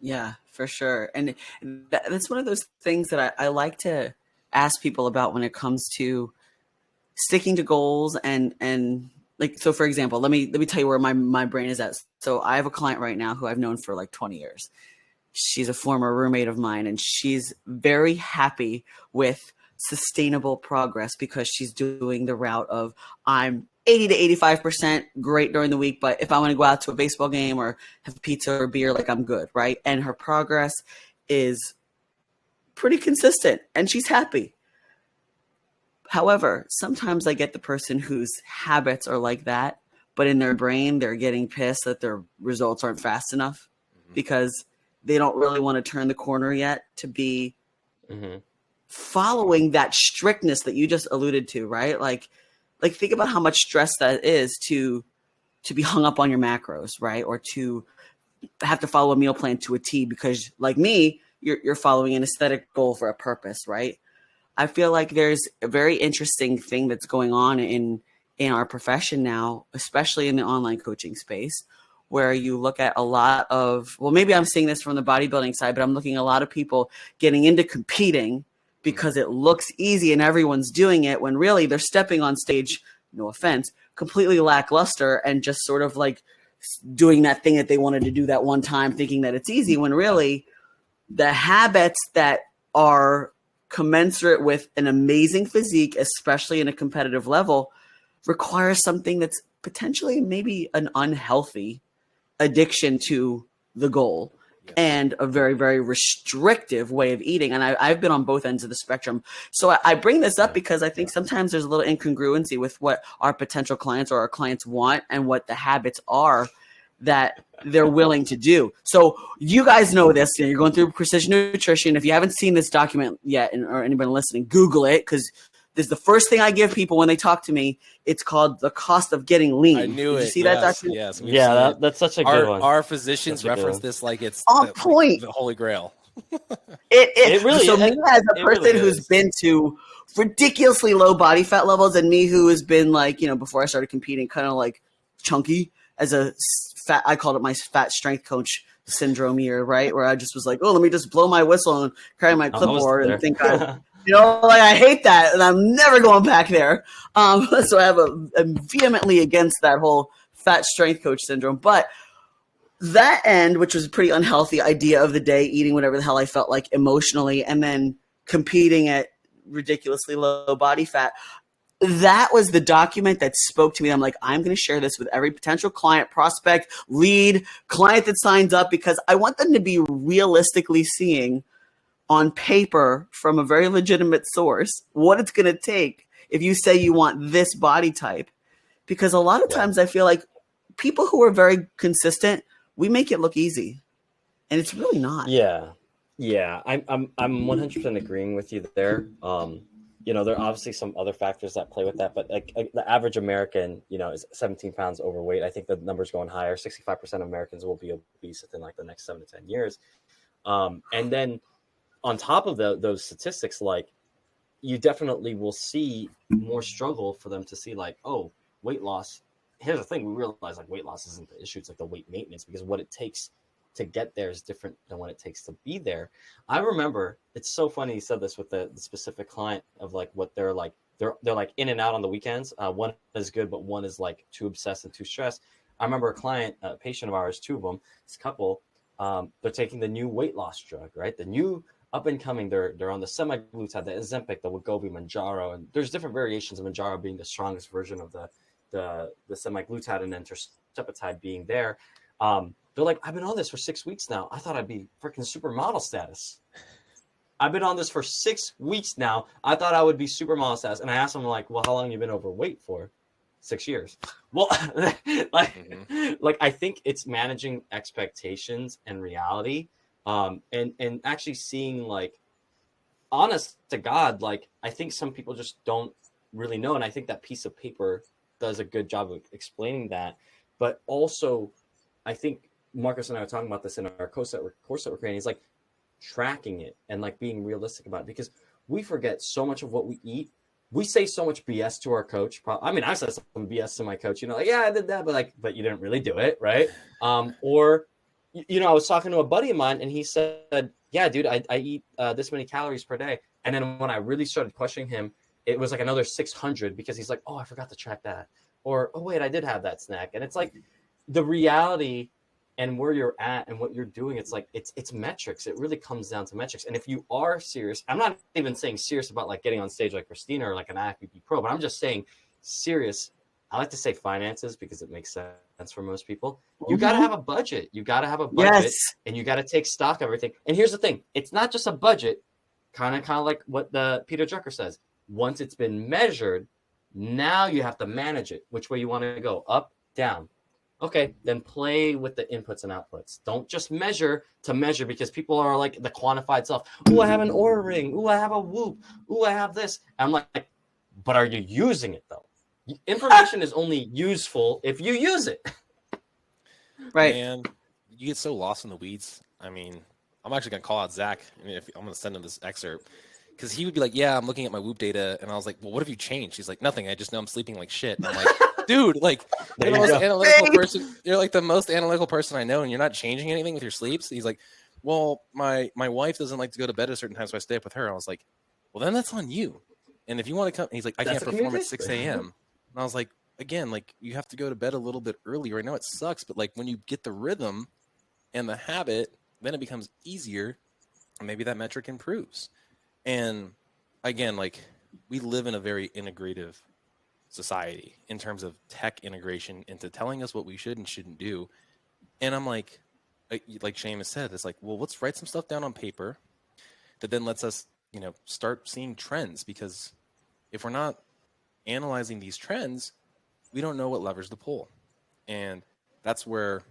Yeah, for sure. And that's one of those things that I like to ask people about when it comes to sticking to goals and like, so for example, let me tell you where my brain is at. So I have a client right now who I've known for like 20 years. She's a former roommate of mine, and she's very happy with sustainable progress because she's doing the route of I'm 80 to 85% great during the week, but if I want to go out to a baseball game or have pizza or beer, like I'm good, right? And her progress is pretty consistent and she's happy. However, sometimes I get the person whose habits are like that, but in their brain, they're getting pissed that their results aren't fast enough because they don't really want to turn the corner yet to be following that strictness that you just alluded to, right? Like think about how much stress that is to be hung up on your macros, right? Or to have to follow a meal plan to a T because, like me, you're following an aesthetic goal for a purpose, right? I feel like there's a very interesting thing that's going on in our profession now, especially in the online coaching space, where you look at a lot of, well, maybe I'm seeing this from the bodybuilding side, but I'm looking at a lot of people getting into competing because it looks easy and everyone's doing it when really they're stepping on stage, no offense, completely lackluster and just sort of like doing that thing that they wanted to do that one time, thinking that it's easy, when really the habits that are commensurate with an amazing physique, especially in a competitive level, requires something that's potentially maybe an unhealthy addiction to the goal and a very, very restrictive way of eating. And I've been on both ends of the spectrum. So I bring this up because I think sometimes there's a little incongruency with what our potential clients or our clients want and what the habits are that they're willing to do. So you guys know this, you're going through precision nutrition. If you haven't seen this document yet, or anybody listening, Google it, because this is the first thing I give people when they talk to me. It's called The Cost of Getting Lean. I knew it. Did you see that document? Yes. Yeah, that's such a good one. Our physicians reference this like it's on point. The Holy Grail. It really so is. me as a person really who's been to ridiculously low body fat levels, and me who has been like, before I started competing, kind of like chunky as a fat, I called it my fat strength coach syndrome year, right? Where I just was like, oh, let me just blow my whistle and carry my clipboard and think I hate that, and I'm never going back there. So I have I'm vehemently against that whole fat strength coach syndrome. But that end, which was a pretty unhealthy idea of the day, eating whatever the hell I felt like emotionally, and then competing at ridiculously low body fat, that was the document that spoke to me. I'm like, I'm going to share this with every potential client, prospect, lead, client that signs up, because I want them to be realistically seeing on paper from a very legitimate source what it's going to take if you say you want this body type. Because a lot of times I feel like people who are very consistent, we make it look easy, and it's really not. Yeah. I'm 100% agreeing with you there. there are obviously some other factors that play with that, but like the average American, is 17 pounds overweight. I think the number's going higher. 65% of Americans will be obese within like the next 7 to 10 years. And then on top of those statistics, like you definitely will see more struggle for them to see like, oh, weight loss. Here's the thing: we realize like weight loss isn't the issue; it's like the weight maintenance, because what it takes to get there is different than what it takes to be there. I remember it's so funny you said this with the specific client of like what they're like. They're like in and out on the weekends. One is good, but one is like too obsessed and too stressed. I remember a client, a patient of ours, two of them, this couple. They're taking the new weight loss drug, right? The new up and coming. They're on the semaglutide, the Ozempic, the Wegovy, Manjaro, and there's different variations of Manjaro being the strongest version of the semaglutide, and then tirzepatide being there. They're like, I've been on this for 6 weeks now. I thought I'd be freaking supermodel status. I've been on this for 6 weeks now. I thought I would be supermodel status. And I asked them like, well, how long have you been overweight for? 6 years. Well, like I think it's managing expectations and reality. And actually seeing like, honest to God, like I think some people just don't really know. And I think that piece of paper does a good job of explaining that. But also, I think Marcus and I were talking about this in our course that we're creating. Is like tracking it and like being realistic about it, because we forget so much of what we eat. We say so much BS to our coach. I mean, I said some BS to my coach, like, yeah, I did that, but you didn't really do it, right? Or, I was talking to a buddy of mine and he said, yeah, dude, I eat this many calories per day. And then when I really started questioning him, it was like another 600, because he's like, oh, I forgot to track that. Or, oh, wait, I did have that snack. And it's like the reality and where you're at and what you're doing, it's like it's metrics. It really comes down to metrics. And if you are serious, I'm not even saying serious about like getting on stage like Christina or like an IFBB pro, but I'm just saying serious. I like to say finances because it makes sense for most people. You got to have a budget. You got to have a budget, Yes. and you got to take stock of everything. And here's the thing: it's not just a budget. Kind of like what the Peter Drucker says. Once it's been measured, now you have to manage it. Which way you want to go? Up, down. Okay, then play with the inputs and outputs. Don't just measure to measure, because people are like the quantified self. Ooh, I have an Oura ring. Ooh, I have a Whoop. Ooh, I have this. I'm like, but are you using it though? Information is only useful if you use it. Right. And you get so lost in the weeds. I mean, I'm actually going to call out Zach. I mean, if I'm going to send him this excerpt, because he would be like, yeah, I'm looking at my Whoop data. And I was like, well, what have you changed? He's like, nothing. I just know I'm sleeping like shit. And I'm like, dude, like, you're the most analytical person. You're like the most analytical person I know, and you're not changing anything with your sleeps. He's like, well, my wife doesn't like to go to bed at a certain time, so I stay up with her. I was like, well, then that's on you. And if you want to come, he's like, I can't perform at 6 a.m. And I was like, again, like, you have to go to bed a little bit earlier. I know it sucks, but like when you get the rhythm and the habit, then it becomes easier, and maybe that metric improves. And again, like, we live in a very integrative society in terms of tech integration into telling us what we should and shouldn't do. And I'm like Seamus said, it's like, well, let's write some stuff down on paper that then lets us, start seeing trends, because if we're not analyzing these trends, we don't know what levers to pull. And that's where,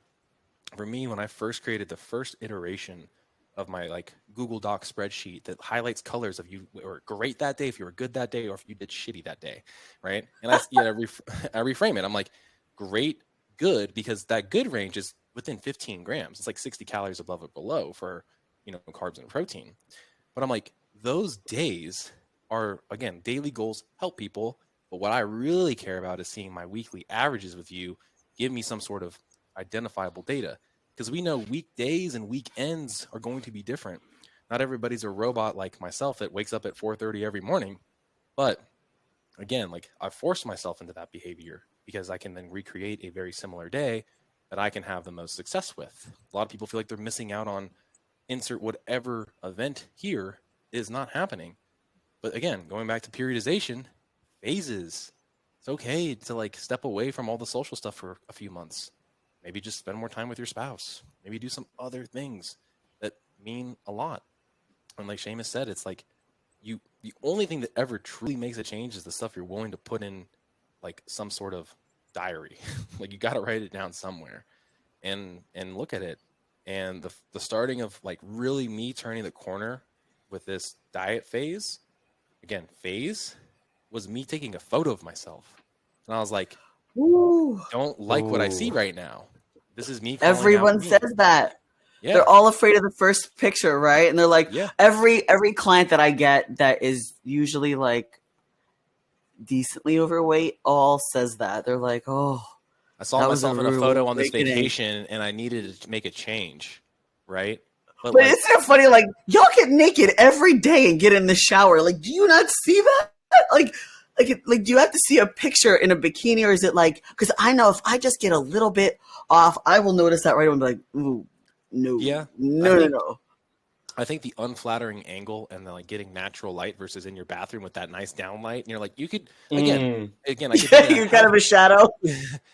for me, when I first created the first iteration of my like Google Doc spreadsheet that highlights colors of you were great that day, if you were good that day, or if you did shitty that day, right? And I reframe it. I'm like, great, good, because that good range is within 15 grams. It's like 60 calories above or below for, carbs and protein. But I'm like, those days are, again, daily goals help people. But what I really care about is seeing my weekly averages with you give me some sort of identifiable data. Because we know weekdays and weekends are going to be different. Not everybody's a robot like myself that wakes up at 4:30 every morning. But again, like, I forced myself into that behavior because I can then recreate a very similar day that I can have the most success with. A lot of people feel like they're missing out on insert whatever event here is not happening. But again, going back to periodization, phases. It's okay to like step away from all the social stuff for a few months. Maybe just spend more time with your spouse. Maybe do some other things that mean a lot. And like Seamus said, it's like the only thing that ever truly makes a change is the stuff you're willing to put in like some sort of diary. Like, you got to write it down somewhere and look at it. And the starting of like really me turning the corner with this diet phase again, phase was me taking a photo of myself. And I was like, Ooh. don't like what I see Ooh. right now. This is me calling out Everyone me. says that. Yeah. They're all afraid of the first picture, right? And they're like, Yeah. every client that I get that is usually like decently overweight all says that. They're like, oh, I saw that was myself in a rude photo on this awakening. vacation and I needed to make a change, right? But like, isn't it funny? Like, y'all get naked every day and get in the shower. Like, do you not see that? Like, do you have to see a picture in a bikini, or is it like? Because I know if I just get a little bit off, I will notice that right away and be like, ooh, no, Yeah, no. I think the unflattering angle and the like getting natural light versus in your bathroom with that nice downlight, and you're like, you could again, I could be in You're kind of a shadow.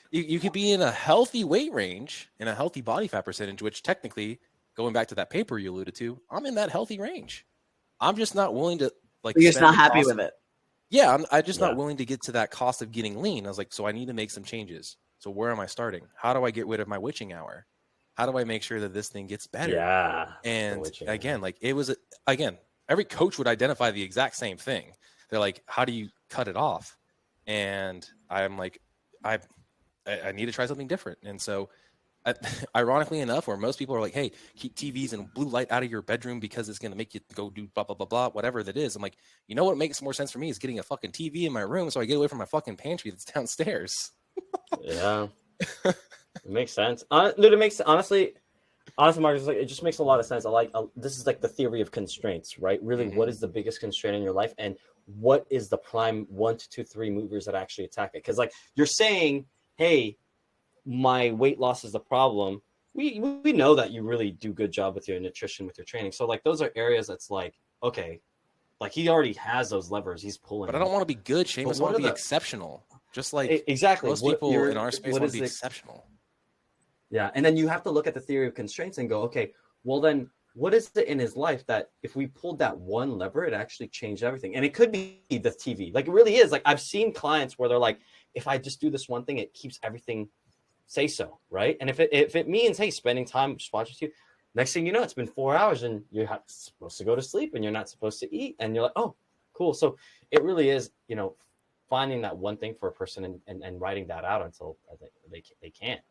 you could be in a healthy weight range and a healthy body fat percentage, which technically, going back to that paper you alluded to, I'm in that healthy range. I'm just not willing to like. You're just not happy with it. Yeah, I'm just not willing to get to that cost of getting lean. I was like, so I need to make some changes. So where am I starting? How do I get rid of my witching hour? How do I make sure that this thing gets better? Yeah. And again, like it was, again, every coach would identify the exact same thing. They're like, how do you cut it off? And I'm like, I need to try something different. And so ironically enough, where most people are like, hey, keep TVs and blue light out of your bedroom because it's going to make you go do blah, blah, blah, blah, whatever that is. I'm like, you know what makes more sense for me is getting a fucking TV in my room so I get away from my fucking pantry that's downstairs. Yeah. It makes sense. Dude, it makes, honestly, Marcus, like, it just makes a lot of sense. This is like the theory of constraints, right? Really, what is the biggest constraint in your life? And what is the prime 1 to 2, 3 movers that actually attack it? Because like you're saying, hey, my weight loss is the problem. We know that you really do good job with your nutrition, with your training. So like those are areas that's like, okay, like he already has those levers he's pulling. But I don't want to be good, Seamus. I want to be exceptional. Just like exactly most people in our space want to be exceptional. Yeah, and then you have to look at the theory of constraints and go, okay, well then what is it in his life that if we pulled that one lever, it actually changed everything? And it could be the TV. Like it really is. Like I've seen clients where they're like, if I just do this one thing, it keeps everything say so, right? And if it means, hey, spending time just watching you, next thing you know, it's been 4 hours and you're supposed to go to sleep and you're not supposed to eat. And you're like, oh, cool. So it really is, finding that one thing for a person and writing that out until they can't,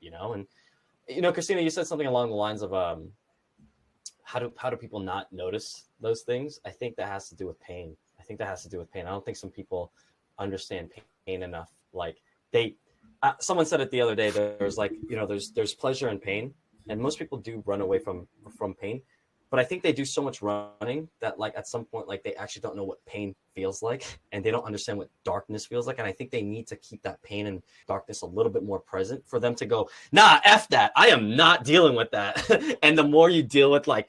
And, Christina, you said something along the lines of how do people not notice those things? I think that has to do with pain. I don't think some people understand pain enough. Like someone said it the other day. There's like, there's pleasure and pain, and most people do run away from pain. But I think they do so much running that like at some point, like they actually don't know what pain feels like, and they don't understand what darkness feels like. And I think they need to keep that pain and darkness a little bit more present for them to go, nah, F that. I am not dealing with that. And the more you deal with like,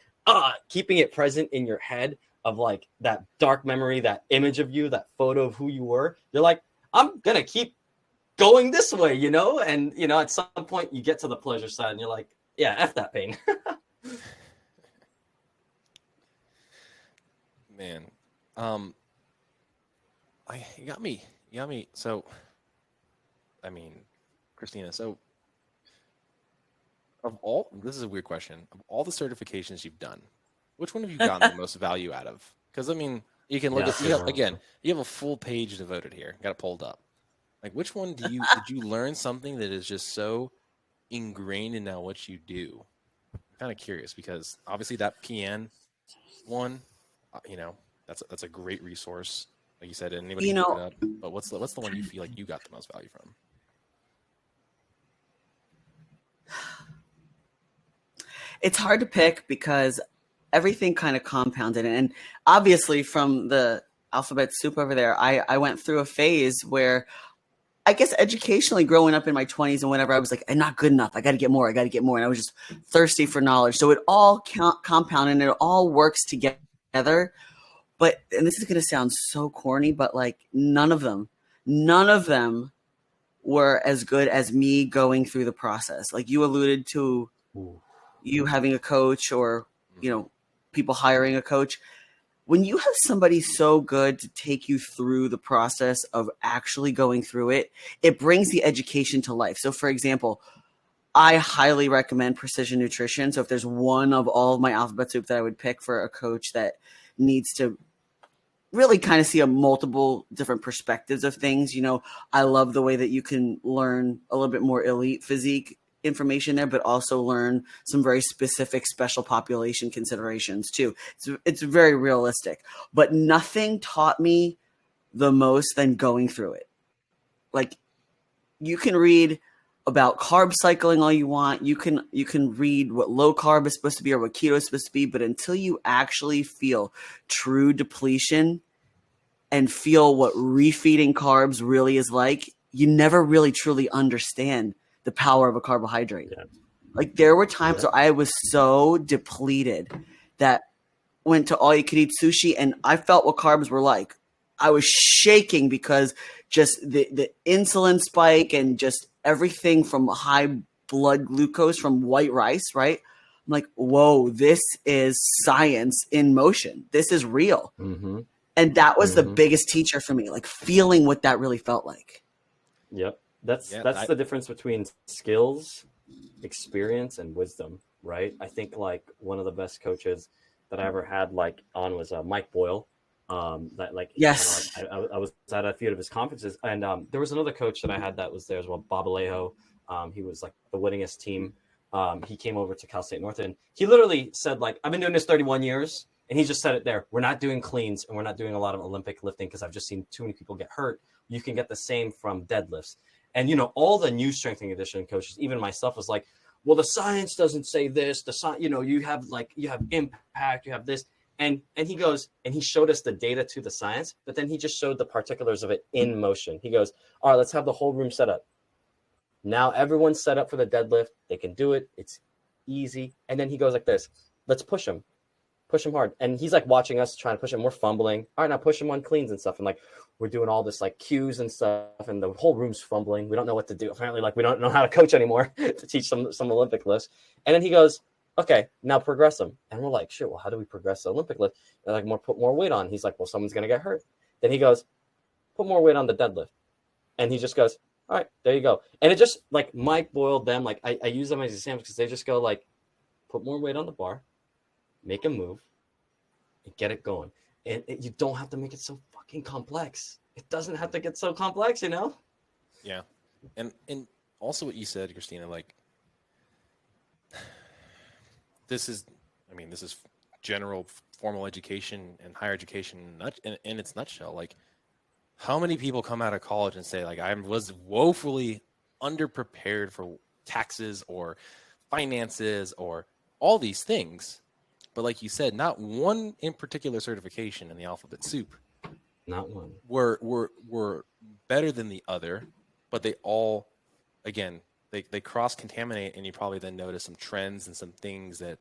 keeping it present in your head of like that dark memory, that image of you, that photo of who you were, you're like, I'm going to keep going this way, And, at some point you get to the pleasure side and you're like, yeah, F that pain. Man, you got me. So, I mean, Christina, so this is a weird question. Of all the certifications you've done, which one have you gotten the most value out of? Because, I mean, you can look at, you have a full page devoted here. Got it pulled up. Like, which one did you learn something that is just so ingrained in now what you do? I'm kind of curious because obviously that PN one, that's a great resource. Like you said, anybody can look it up. But what's the one you feel like you got the most value from? It's hard to pick because everything kind of compounded. And obviously from the alphabet soup over there, I went through a phase where I guess educationally growing up in my 20s and whenever I was like, I'm not good enough. I got to get more. And I was just thirsty for knowledge. So it all compounded and it all works together. But, and this is going to sound so corny, but like none of them were as good as me going through the process. Like you alluded to you having a coach or, people hiring a coach. When you have somebody so good to take you through the process of actually going through it, it brings the education to life. So for example, I highly recommend Precision Nutrition. So if there's one of all of my alphabet soup that I would pick for a coach that needs to really kind of see a multiple different perspectives of things. I love the way that you can learn a little bit more elite physique information there, but also learn some very specific special population considerations too. It's very realistic, but nothing taught me the most than going through it. Like, you can read about carb cycling all you want. You can read what low carb is supposed to be or what keto is supposed to be, but until you actually feel true depletion and feel what refeeding carbs really is like, you never really truly understand the power of a carbohydrate. Yeah. Like, there were times where I was so depleted that went to all you could eat sushi, and I felt what carbs were like. I was shaking because just the insulin spike and just everything from high blood glucose from white rice, right? I'm like, whoa, this is science in motion. This is real. Mm-hmm. And that was the biggest teacher for me, like feeling what that really felt like. Yep. That's the difference between skills, experience, and wisdom, right? I think like one of the best coaches that I ever had on was Mike Boyle. Yes, I was at a few of his conferences, and there was another coach that I had that was there as well, Bob Alejo. He was like the winningest team. He came over to Cal State Northern. He literally said, like, I've been doing this 31 years, and he just said it there. We're not doing cleans, and we're not doing a lot of Olympic lifting because I've just seen too many people get hurt. You can get the same from deadlifts. And, all the new strength and conditioning coaches, even myself, was like, well, the science doesn't say this. You have impact, you have this. And he goes, and he showed us the data to the science, but then he just showed the particulars of it in motion. He goes, all right, let's have the whole room set up. Now everyone's set up for the deadlift. They can do it. It's easy. And then he goes like this, let's push him hard. And he's like watching us trying to push him. We're fumbling. All right, now push him on cleans and stuff. And like, we're doing all this like cues and stuff. And the whole room's fumbling. We don't know what to do. Apparently, like, we don't know how to coach anymore to teach some Olympic lifts. And then he goes, okay, now progress them. And we're like, shit, well, how do we progress the Olympic lift? They're like, put more weight on. He's like, well, someone's going to get hurt. Then he goes, put more weight on the deadlift. And he just goes, all right, there you go. And it just, like, Mike boiled them. Like, I use them as examples because they just go, like, put more weight on the bar, make a move, and get it going. And you don't have to make it so fucking complex. It doesn't have to get so complex, Yeah. And also what you said, Christina, like, this is general formal education and higher education in its nutshell. Like, how many people come out of college and say, like, I was woefully underprepared for taxes or finances or all these things. But like you said, not one in particular certification in the alphabet soup. Not one. Were better than the other, but they all, again, they cross-contaminate, and you probably then notice some trends and some things that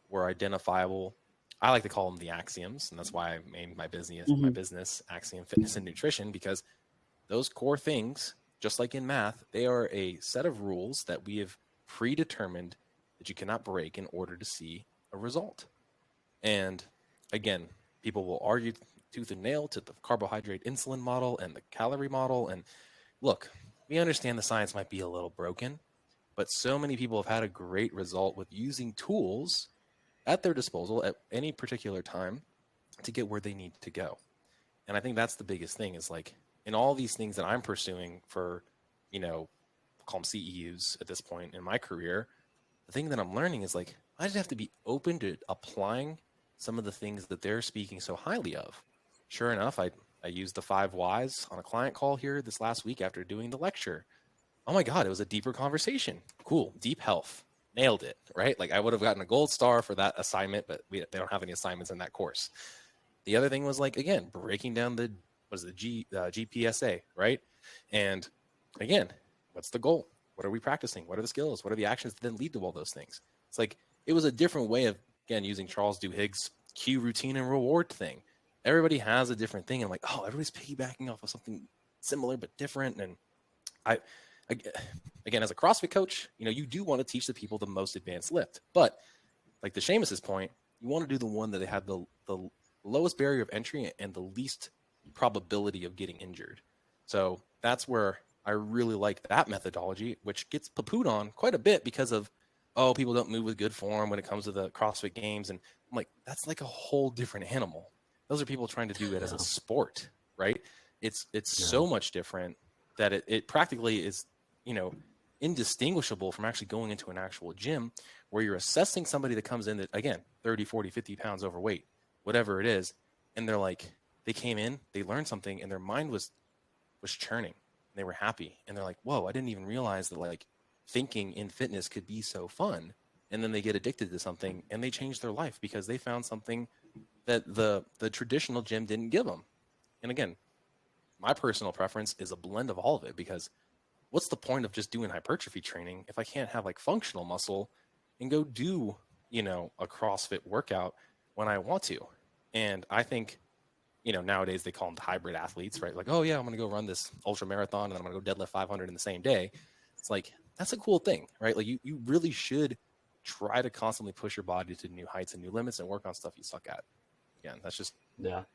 were identifiable. I like to call them the axioms, and that's why I named my business Axiom Fitness and Nutrition, because those core things, just like in math, they are a set of rules that we have predetermined that you cannot break in order to see a result. And again, people will argue tooth and nail to the carbohydrate insulin model and the calorie model. And look, we understand the science might be a little broken, but so many people have had a great result with using tools at their disposal at any particular time to get where they need to go. And I think that's the biggest thing, is like, in all these things that I'm pursuing for, we'll call them CEUs at this point in my career, the thing that I'm learning is, like, I just have to be open to applying some of the things that they're speaking so highly of. Sure enough, I used the 5 whys on a client call here this last week after doing the lecture. Oh my God, it was a deeper conversation. Cool. Deep health. Nailed it, right? Like, I would have gotten a gold star for that assignment, but they don't have any assignments in that course. The other thing was, like, again, breaking down the GPSA, right? And again, what's the goal? What are we practicing? What are the skills? What are the actions that then lead to all those things? It's like, it was a different way of, again, using Charles Duhigg's cue, routine, and reward thing. Everybody has a different thing. I'm like, oh, everybody's piggybacking off of something similar but different. And again, as a CrossFit coach, you do want to teach the people the most advanced lift. But like the Seamus's point, you want to do the one that they have the lowest barrier of entry and the least probability of getting injured. So that's where I really like that methodology, which gets poo-pooed on quite a bit because of, oh, people don't move with good form when it comes to the CrossFit Games. And I'm like, that's like a whole different animal. Those are people trying to do it as a sport, right? It's Yeah. so much different that it practically is, indistinguishable from actually going into an actual gym where you're assessing somebody that comes in that, again, 30, 40, 50 pounds overweight, whatever it is. And they're like, they came in, they learned something, and their mind was churning. They were happy. And they're like, whoa, I didn't even realize that like thinking in fitness could be so fun. And then they get addicted to something and they change their life because they found something that the traditional gym didn't give them. And again, my personal preference is a blend of all of it, because what's the point of just doing hypertrophy training if I can't have like functional muscle and go do, a CrossFit workout when I want to? And I think, nowadays they call them hybrid athletes, right? Like, oh yeah, I'm going to go run this ultra marathon and I'm going to go deadlift 500 in the same day. It's like, that's a cool thing, right? Like you really should try to constantly push your body to new heights and new limits and work on stuff you suck at. Again, that's just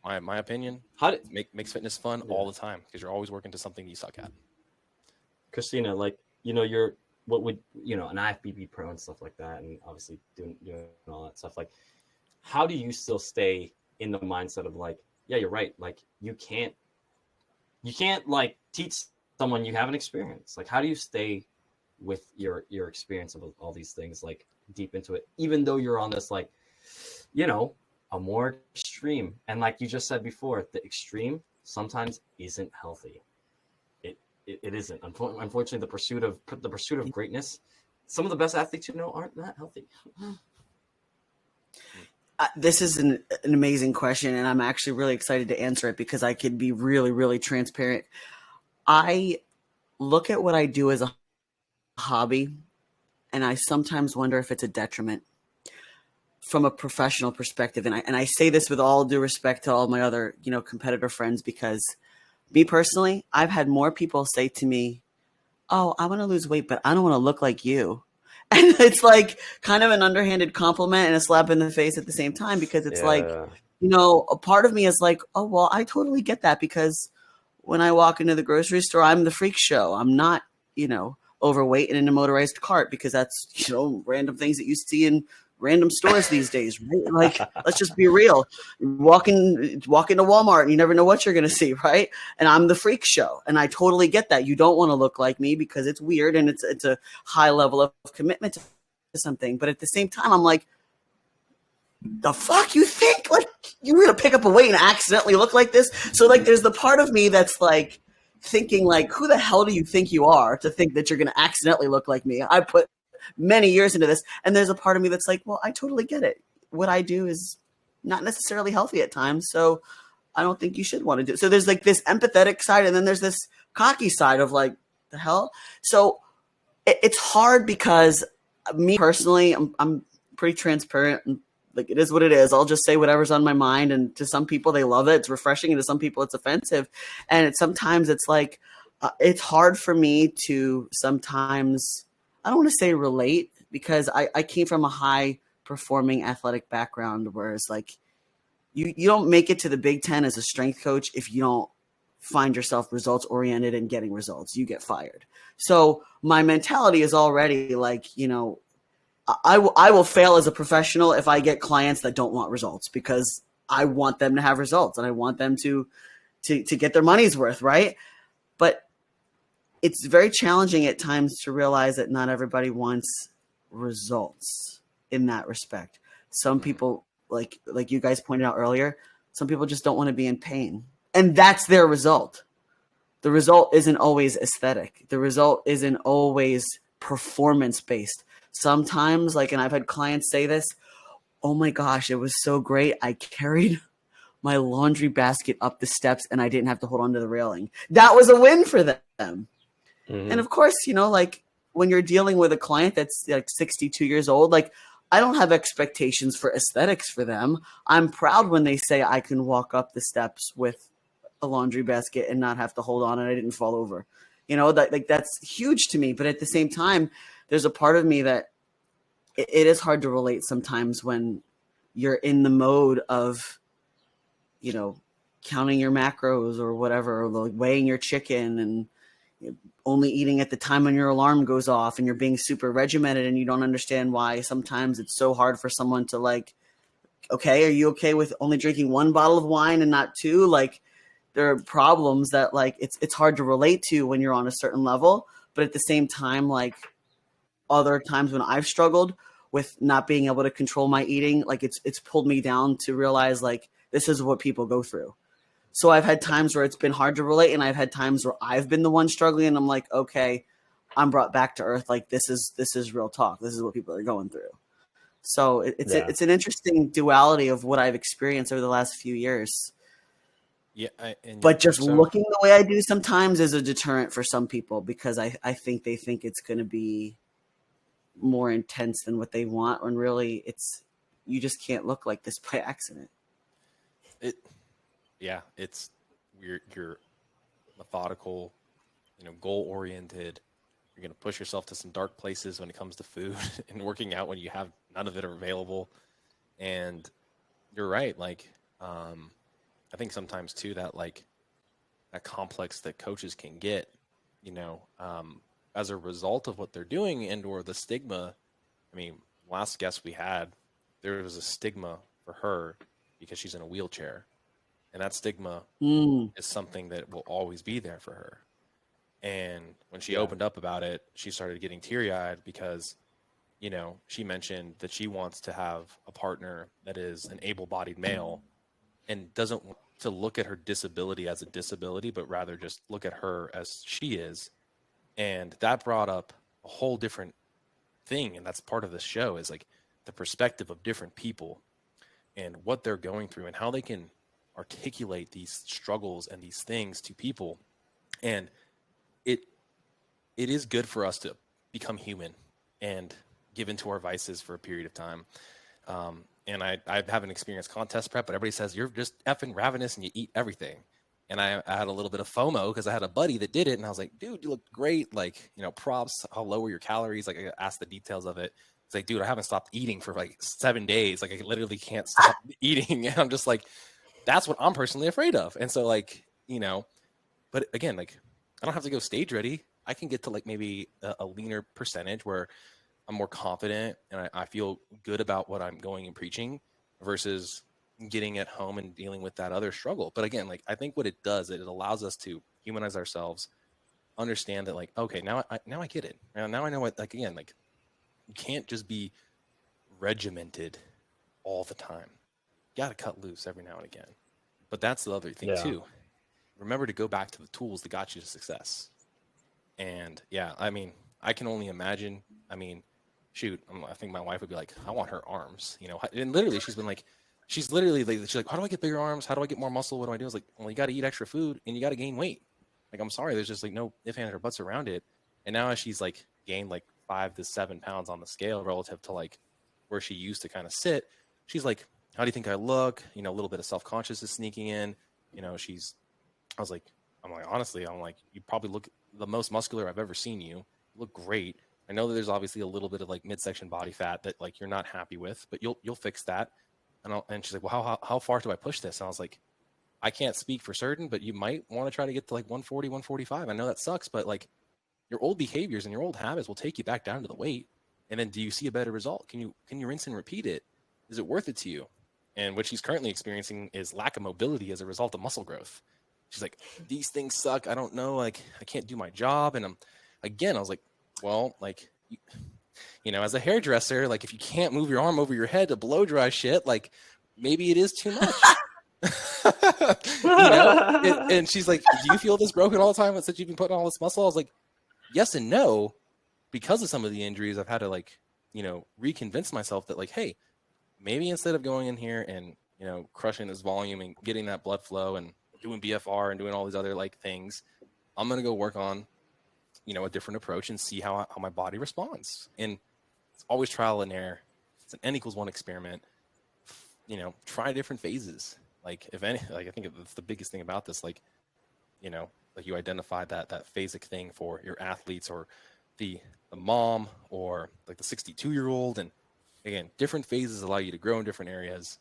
my opinion. Makes fitness fun all the time because you're always working to something you suck at. Christina, like, you're what would, an IFBB pro and stuff like that, and obviously doing all that stuff. Like, how do you still stay in the mindset of like, yeah, you're right. Like, you can't like teach someone you haven't experienced. Like, how do you stay with your experience of all these things, like deep into it, even though you're on this, like, a more extreme, and like you just said before, the extreme sometimes isn't healthy. It isn't. Unfortunately, the pursuit of greatness, some of the best athletes aren't that healthy. This is an amazing question, and I'm actually really excited to answer it because I could be really, really transparent. I look at what I do as a hobby, and I sometimes wonder if it's a detriment from a professional perspective. And I say this with all due respect to all my other, competitor friends, because me personally, I've had more people say to me, oh, I want to lose weight, but I don't want to look like you. And it's like kind of an underhanded compliment and a slap in the face at the same time, because it's like, a part of me is like, oh, well, I totally get that, because when I walk into the grocery store, I'm the freak show. I'm not, overweight and in a motorized cart, because that's, random things that you see in random stores these days, right? Like, let's just be real. Walk into Walmart and you never know what you're going to see, right? And I'm the freak show, and I totally get that. You don't want to look like me because it's weird and it's a high level of commitment to something. But at the same time, I'm like, the fuck you think? Like, you're going to pick up a weight and accidentally look like this? So like, there's the part of me that's like thinking like, who the hell do you think you are to think that you're going to accidentally look like me? I put many years into this. And there's a part of me that's like, well, I totally get it. What I do is not necessarily healthy at times. So I don't think you should want to do it. So there's like this empathetic side, and then there's this cocky side of like, the hell? So it's hard because me personally, I'm pretty transparent, and like, it is what it is. I'll just say whatever's on my mind. And to some people, they love it. It's refreshing. And to some people, it's offensive. And sometimes it's like, it's hard for me to sometimes, I don't want to say relate, because I came from a high performing athletic background, whereas like you don't make it to the Big Ten as a strength coach if you don't find yourself results oriented and getting results. You get fired. So my mentality is already like, I will fail as a professional if I get clients that don't want results, because I want them to have results and I want them to get their money's worth, right? But it's very challenging at times to realize that not everybody wants results in that respect. Some people, like you guys pointed out earlier, some people just don't want to be in pain, and that's their result. The result isn't always aesthetic. The result isn't always performance based. Sometimes, like, and I've had clients say this, oh my gosh, it was so great. I carried my laundry basket up the steps and I didn't have to hold on to the railing. That was a win for them. Mm-hmm. And of course, like when you're dealing with a client that's like 62 years old, like, I don't have expectations for aesthetics for them. I'm proud when they say I can walk up the steps with a laundry basket and not have to hold on and I didn't fall over. That's huge to me. But at the same time, there's a part of me that it is hard to relate sometimes when you're in the mode of, counting your macros or whatever, or like weighing your chicken and only eating at the time when your alarm goes off, and you're being super regimented, and you don't understand why sometimes it's so hard for someone to like okay, are you okay with only drinking 1 bottle of wine and not 2? Like, there are problems that like it's hard to relate to when you're on a certain level, but at the same time, like other times when I've struggled with not being able to control my eating, like it's pulled me down to realize like this is what people go through. So I've had times where it's been hard to relate, and I've had times where I've been the one struggling, and I'm like, okay, I'm brought back to earth. Like this is real talk. This is what people are going through. So it's an interesting duality of what I've experienced over the last few years. Yeah, but just looking the way I do sometimes is a deterrent for some people, because I think they think it's going to be more intense than what they want, when really you just can't look like this by accident. It's you're methodical, goal oriented. You're going to push yourself to some dark places when it comes to food and working out when you have none of it available. And you're right. Like, I think sometimes too, that like that complex that coaches can get, as a result of what they're doing and or the stigma. I mean, last guest we had, there was a stigma for her because she's in a wheelchair, and that stigma is something that will always be there for her. And when she opened up about it, she started getting teary-eyed because, she mentioned that she wants to have a partner that is an able-bodied male and doesn't want to look at her disability as a disability, but rather just look at her as she is. And that brought up a whole different thing. And that's part of the show, is like the perspective of different people and what they're going through and how they can articulate these struggles and these things to people. And it is good for us to become human and give into our vices for a period of time. And I haven't experienced contest prep, but everybody says you're just effing ravenous and you eat everything. And I had a little bit of FOMO because I had a buddy that did it, and I was like, dude, you look great. Like, props. How low were your calories? Like, I asked the details of it. It's like, dude, I haven't stopped eating for like 7 days. Like, I literally can't stop eating. And I'm just like, that's what I'm personally afraid of. And so like, but again, like, I don't have to go stage ready. I can get to like maybe a leaner percentage where I'm more confident and I feel good about what I'm going and preaching versus getting at home and dealing with that other struggle. But again, like, I think what it does, it allows us to humanize ourselves, understand that like, okay, now I get it. Now I know what, like, again, like, you can't just be regimented all the time. You got to cut loose every now and again. But that's the other thing too. Remember to go back to the tools that got you to success. And yeah, I mean, I can only imagine. I mean, shoot, I think my wife would be like, I want her arms, and literally she's like, she's like, how do I get bigger arms? How do I get more muscle? What do I do? I was like, well, you got to eat extra food and you got to gain weight. Like, I'm sorry, there's just like no ifs, ands, or buts around it. And now she's like gained like 5 to 7 pounds on the scale relative to like where she used to kind of sit. She's like, how do you think I look? A little bit of self-consciousness sneaking in. I'm like, honestly, you probably look the most muscular I've ever seen you. You look great. I know that there's obviously a little bit of like midsection body fat that like you're not happy with, but you'll fix that. And she's like, well, how far do I push this? And I was like, I can't speak for certain, but you might want to try to get to like 140, 145. I know that sucks, but like your old behaviors and your old habits will take you back down to the weight. And then do you see a better result? Can you rinse and repeat it? Is it worth it to you? And what she's currently experiencing is lack of mobility as a result of muscle growth. She's like, these things suck. I don't know. Like, I can't do my job. And I was like, well, like, as a hairdresser, like if you can't move your arm over your head to blow dry shit, like maybe it is too much. And she's like, do you feel this broken all the time since you've been putting all this muscle? I was like, yes and no, because of some of the injuries. I've had to like, reconvince myself that like, hey, maybe instead of going in here and, crushing this volume and getting that blood flow and doing BFR and doing all these other like things, I'm going to go work on, a different approach and see how my body responds. And it's always trial and error. It's an N=1 experiment. Try different phases. Like if any, like I think that's the biggest thing about this. Like, like you identified that phasic thing for your athletes or the mom or like the 62-year-old. And again, different phases allow you to grow in different areas,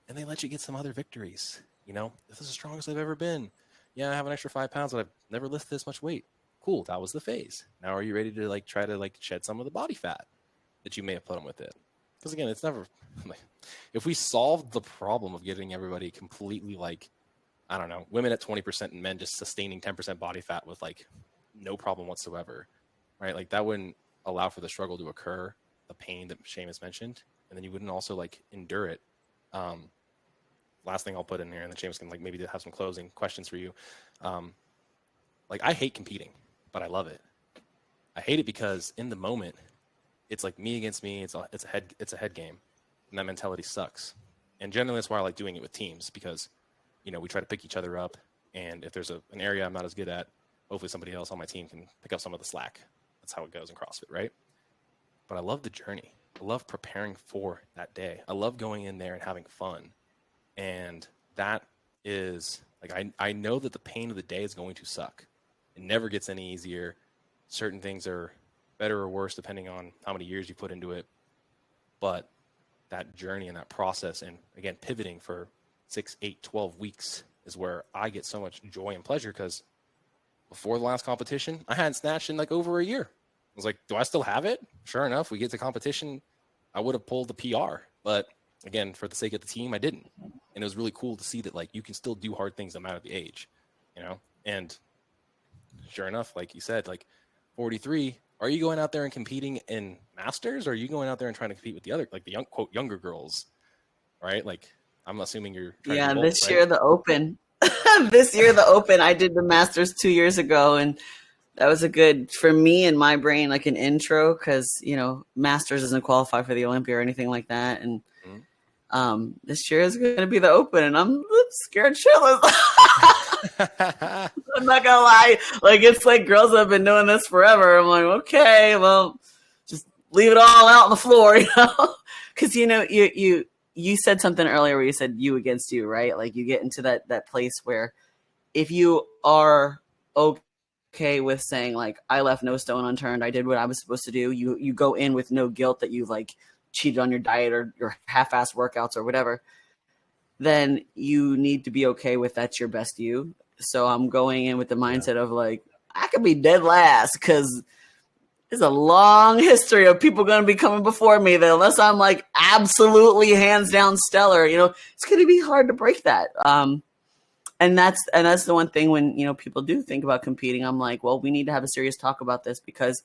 and they let you get some other victories. This is the strongest I've ever been. Yeah, I have an extra 5 pounds, but I've never lifted this much weight. Cool, that was the phase. Now are you ready to like try to like shed some of the body fat that you may have put on with it? because again, it's never like if we solved the problem of getting everybody completely like, I don't know, women at 20% and men just sustaining 10% body fat with like no problem whatsoever, right? Like that wouldn't allow for the struggle to occur, the pain that Seamus mentioned, and then you wouldn't also like endure it. Last thing I'll put in here, and then Seamus can like maybe have some closing questions for you. Like I hate competing, but I love it. I hate it because in the moment, it's like me against me. It's a head game, and that mentality sucks. And generally, that's why I like doing it with teams because, you know, we try to pick each other up. And if there's an area I'm not as good at, hopefully somebody else on my team can pick up some of the slack. That's how it goes in CrossFit, right? But I love the journey. I love preparing for that day. I love going in there and having fun. And that is like I know that the pain of the day is going to suck. It never gets any easier. Certain things are better or worse depending on how many years you put into it. But that journey and that process, and again, pivoting for 6, 8, 12 weeks is where I get so much joy and pleasure because before the last competition, I hadn't snatched in like over a year. I was like, do I still have it? Sure enough, we get to competition. I would have pulled the PR, but again, for the sake of the team, I didn't. And it was really cool to see that like you can still do hard things no matter the age, you know? And sure enough, like you said, like 43, are you going out there and competing in masters, or are you going out there and trying to compete with the other, like the young quote younger girls, right? Like I'm assuming you're trying to do both, this right? year the Open. This year the Open. I did the Masters 2 years ago, and that was a good for me in my brain, like an intro, because you know Masters doesn't qualify for the Olympia or anything like that, and this year is going to be the Open, and I'm scared shitless. I'm not gonna lie, like it's like girls have been doing this forever. I'm like, okay, well, just leave it all out on the floor, you know, because you know you said something earlier where you said you against you, right? Like you get into that place where if you are okay with saying like I left no stone unturned, I did what I was supposed to do, you go in with no guilt that you like cheated on your diet or your half-assed workouts or whatever, then you need to be okay with that's your best you. So I'm going in with the mindset of like I could be dead last because there's a long history of people going to be coming before me that unless I'm like absolutely hands down stellar, you know, it's going to be hard to break that. And that's the one thing when, you know, people do think about competing, I'm like, well, we need to have a serious talk about this because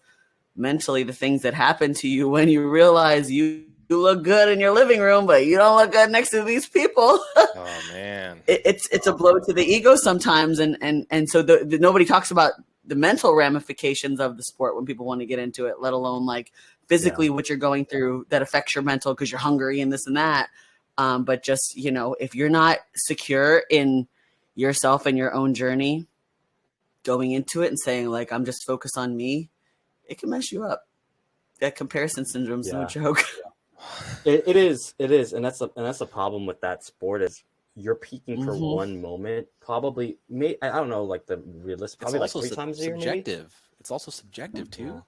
mentally the things that happen to you when you realize you look good in your living room, but you don't look good next to these people. Oh man. It's a blow to the ego sometimes. And so nobody talks about the mental ramifications of the sport when people want to get into it, let alone like physically what you're going through that affects your mental because you're hungry and this and that. But just, you know, if you're not secure in yourself and your own journey, going into it and saying like, I'm just focused on me, it can mess you up. That comparison syndrome is no joke. It is. And that's the problem with that sport is you're peaking for one moment, probably. I don't know, like the realistic, probably like 3 times a year. Subjective. It's also subjective too.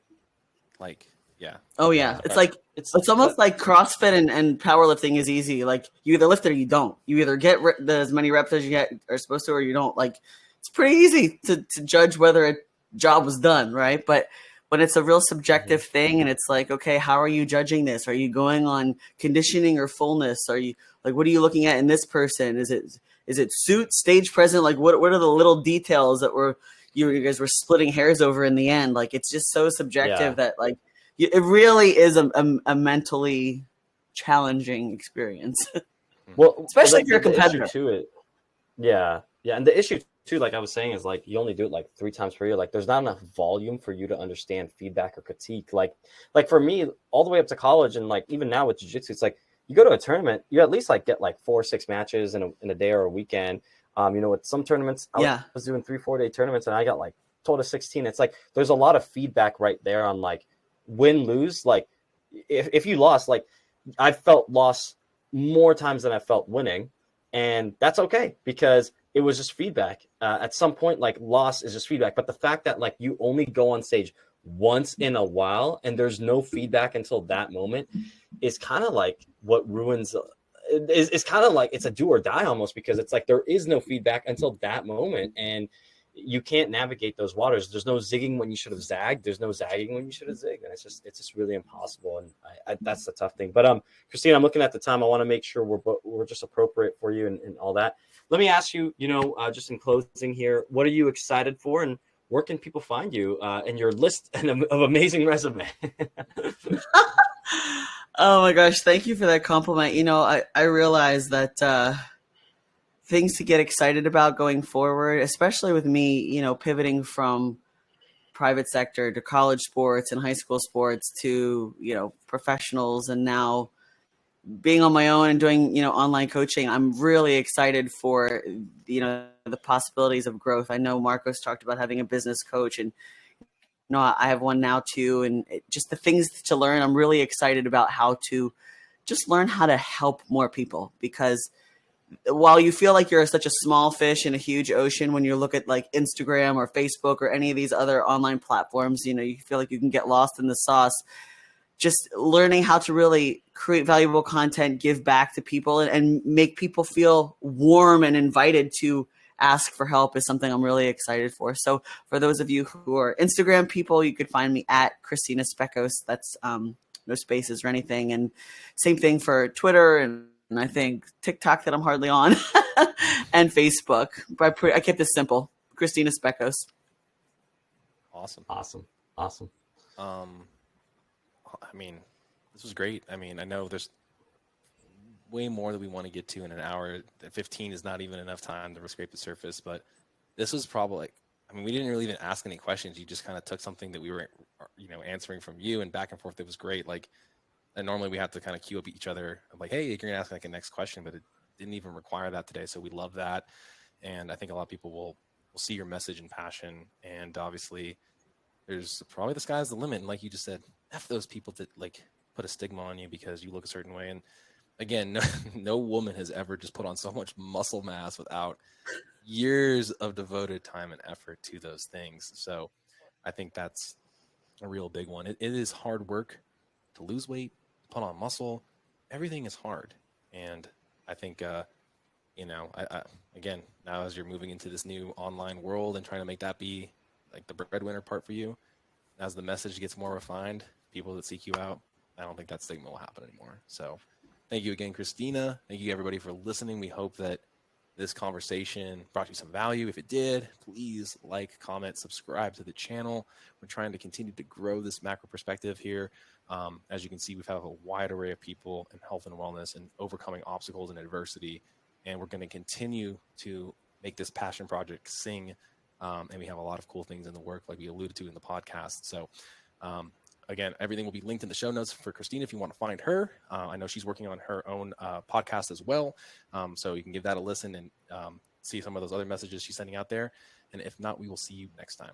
Like, yeah. Oh yeah, it's like it's almost like CrossFit and powerlifting is easy. Like you either lift it or you don't. You either get as many reps as you are supposed to, or you don't. Like it's pretty easy to judge whether a job was done, right? But when it's a real subjective thing, and it's like, okay, how are you judging this? Are you going on conditioning or fullness? Are you like, what are you looking at in this person? Is it suit, stage present? Like what are the little details that you guys were splitting hairs over in the end? Like it's just so subjective that like it really is a mentally challenging experience. Well, especially if you're a competitor. To it. Yeah, and the issue too, like I was saying, is like you only do it like 3 times per year. Like there's not enough volume for you to understand feedback or critique. Like for me, all the way up to college, and like even now with jiu-jitsu, it's like you go to a tournament, you at least like get like 4 or 6 matches in a day or a weekend. You know, with some tournaments, I was doing 3-4 day tournaments, and I got like 12 to 16. It's like there's a lot of feedback right there on like win lose. Like if you lost, like I felt loss more times than I felt winning, and that's okay because it was just feedback. At some point, like loss is just feedback. But the fact that like you only go on stage once in a while and there's no feedback until that moment is kind of like what ruins. It's kind of like it's a do or die almost because it's like there is no feedback until that moment, and you can't navigate those waters. There's no zigging when you should have zagged. There's no zagging when you should have zigged, and it's just really impossible. And that's the tough thing. But Christina, I'm looking at the time. I want to make sure we're just appropriate for you and all that. Let me ask you, just in closing here, what are you excited for, and where can people find you and your list of amazing resume? Oh my gosh, thank you for that compliment. I realize that things to get excited about going forward, especially with me, pivoting from private sector to college sports and high school sports to, professionals, and now being on my own and doing, online coaching. I'm really excited for, the possibilities of growth. I know Marcos talked about having a business coach, and I have one now too, and just the things to learn. I'm really excited about how to just learn how to help more people, because while you feel like you're such a small fish in a huge ocean, when you look at like Instagram or Facebook or any of these other online platforms, you feel like you can get lost in the sauce. Just learning how to really create valuable content, give back to people, and make people feel warm and invited to ask for help is something I'm really excited for. So for those of you who are Instagram people, you could find me at Christina Specos. That's no spaces or anything. And same thing for Twitter and I think TikTok that I'm hardly on, and Facebook. But I kept this simple. Christina Specos. Awesome. I mean, this was great. I mean, I know there's way more that we want to get to in an hour. 15 is not even enough time to scrape the surface, but this was probably, we didn't really even ask any questions. You just kind of took something that we were, answering from you, and back and forth. It was great. And normally we have to kind of queue up each other. I'm like, hey, you're going to ask like a next question, but it didn't even require that today. So we love that. And I think a lot of people will see your message and passion. And obviously there's probably the sky's the limit. And like you just said, F those people that like put a stigma on you because you look a certain way. And again, no woman has ever just put on so much muscle mass without years of devoted time and effort to those things. So I think that's a real big one. It is hard work to lose weight, put on muscle. Everything is hard. And I think, again, now as you're moving into this new online world and trying to make that be like the breadwinner part for you, as the message gets more refined, people that seek you out, I don't think that stigma will happen anymore. So thank you again, Christina. Thank you, everybody, for listening. We hope that this conversation brought you some value. If it did, please like, comment, subscribe to the channel. We're trying to continue to grow this macro perspective here. As you can see, we've had a wide array of people in health and wellness and overcoming obstacles and adversity. And we're going to continue to make this passion project sing. And we have a lot of cool things in the work, like we alluded to in the podcast. So again, everything will be linked in the show notes for Christina if you want to find her. I know she's working on her own podcast as well. So you can give that a listen and see some of those other messages she's sending out there. And if not, we will see you next time.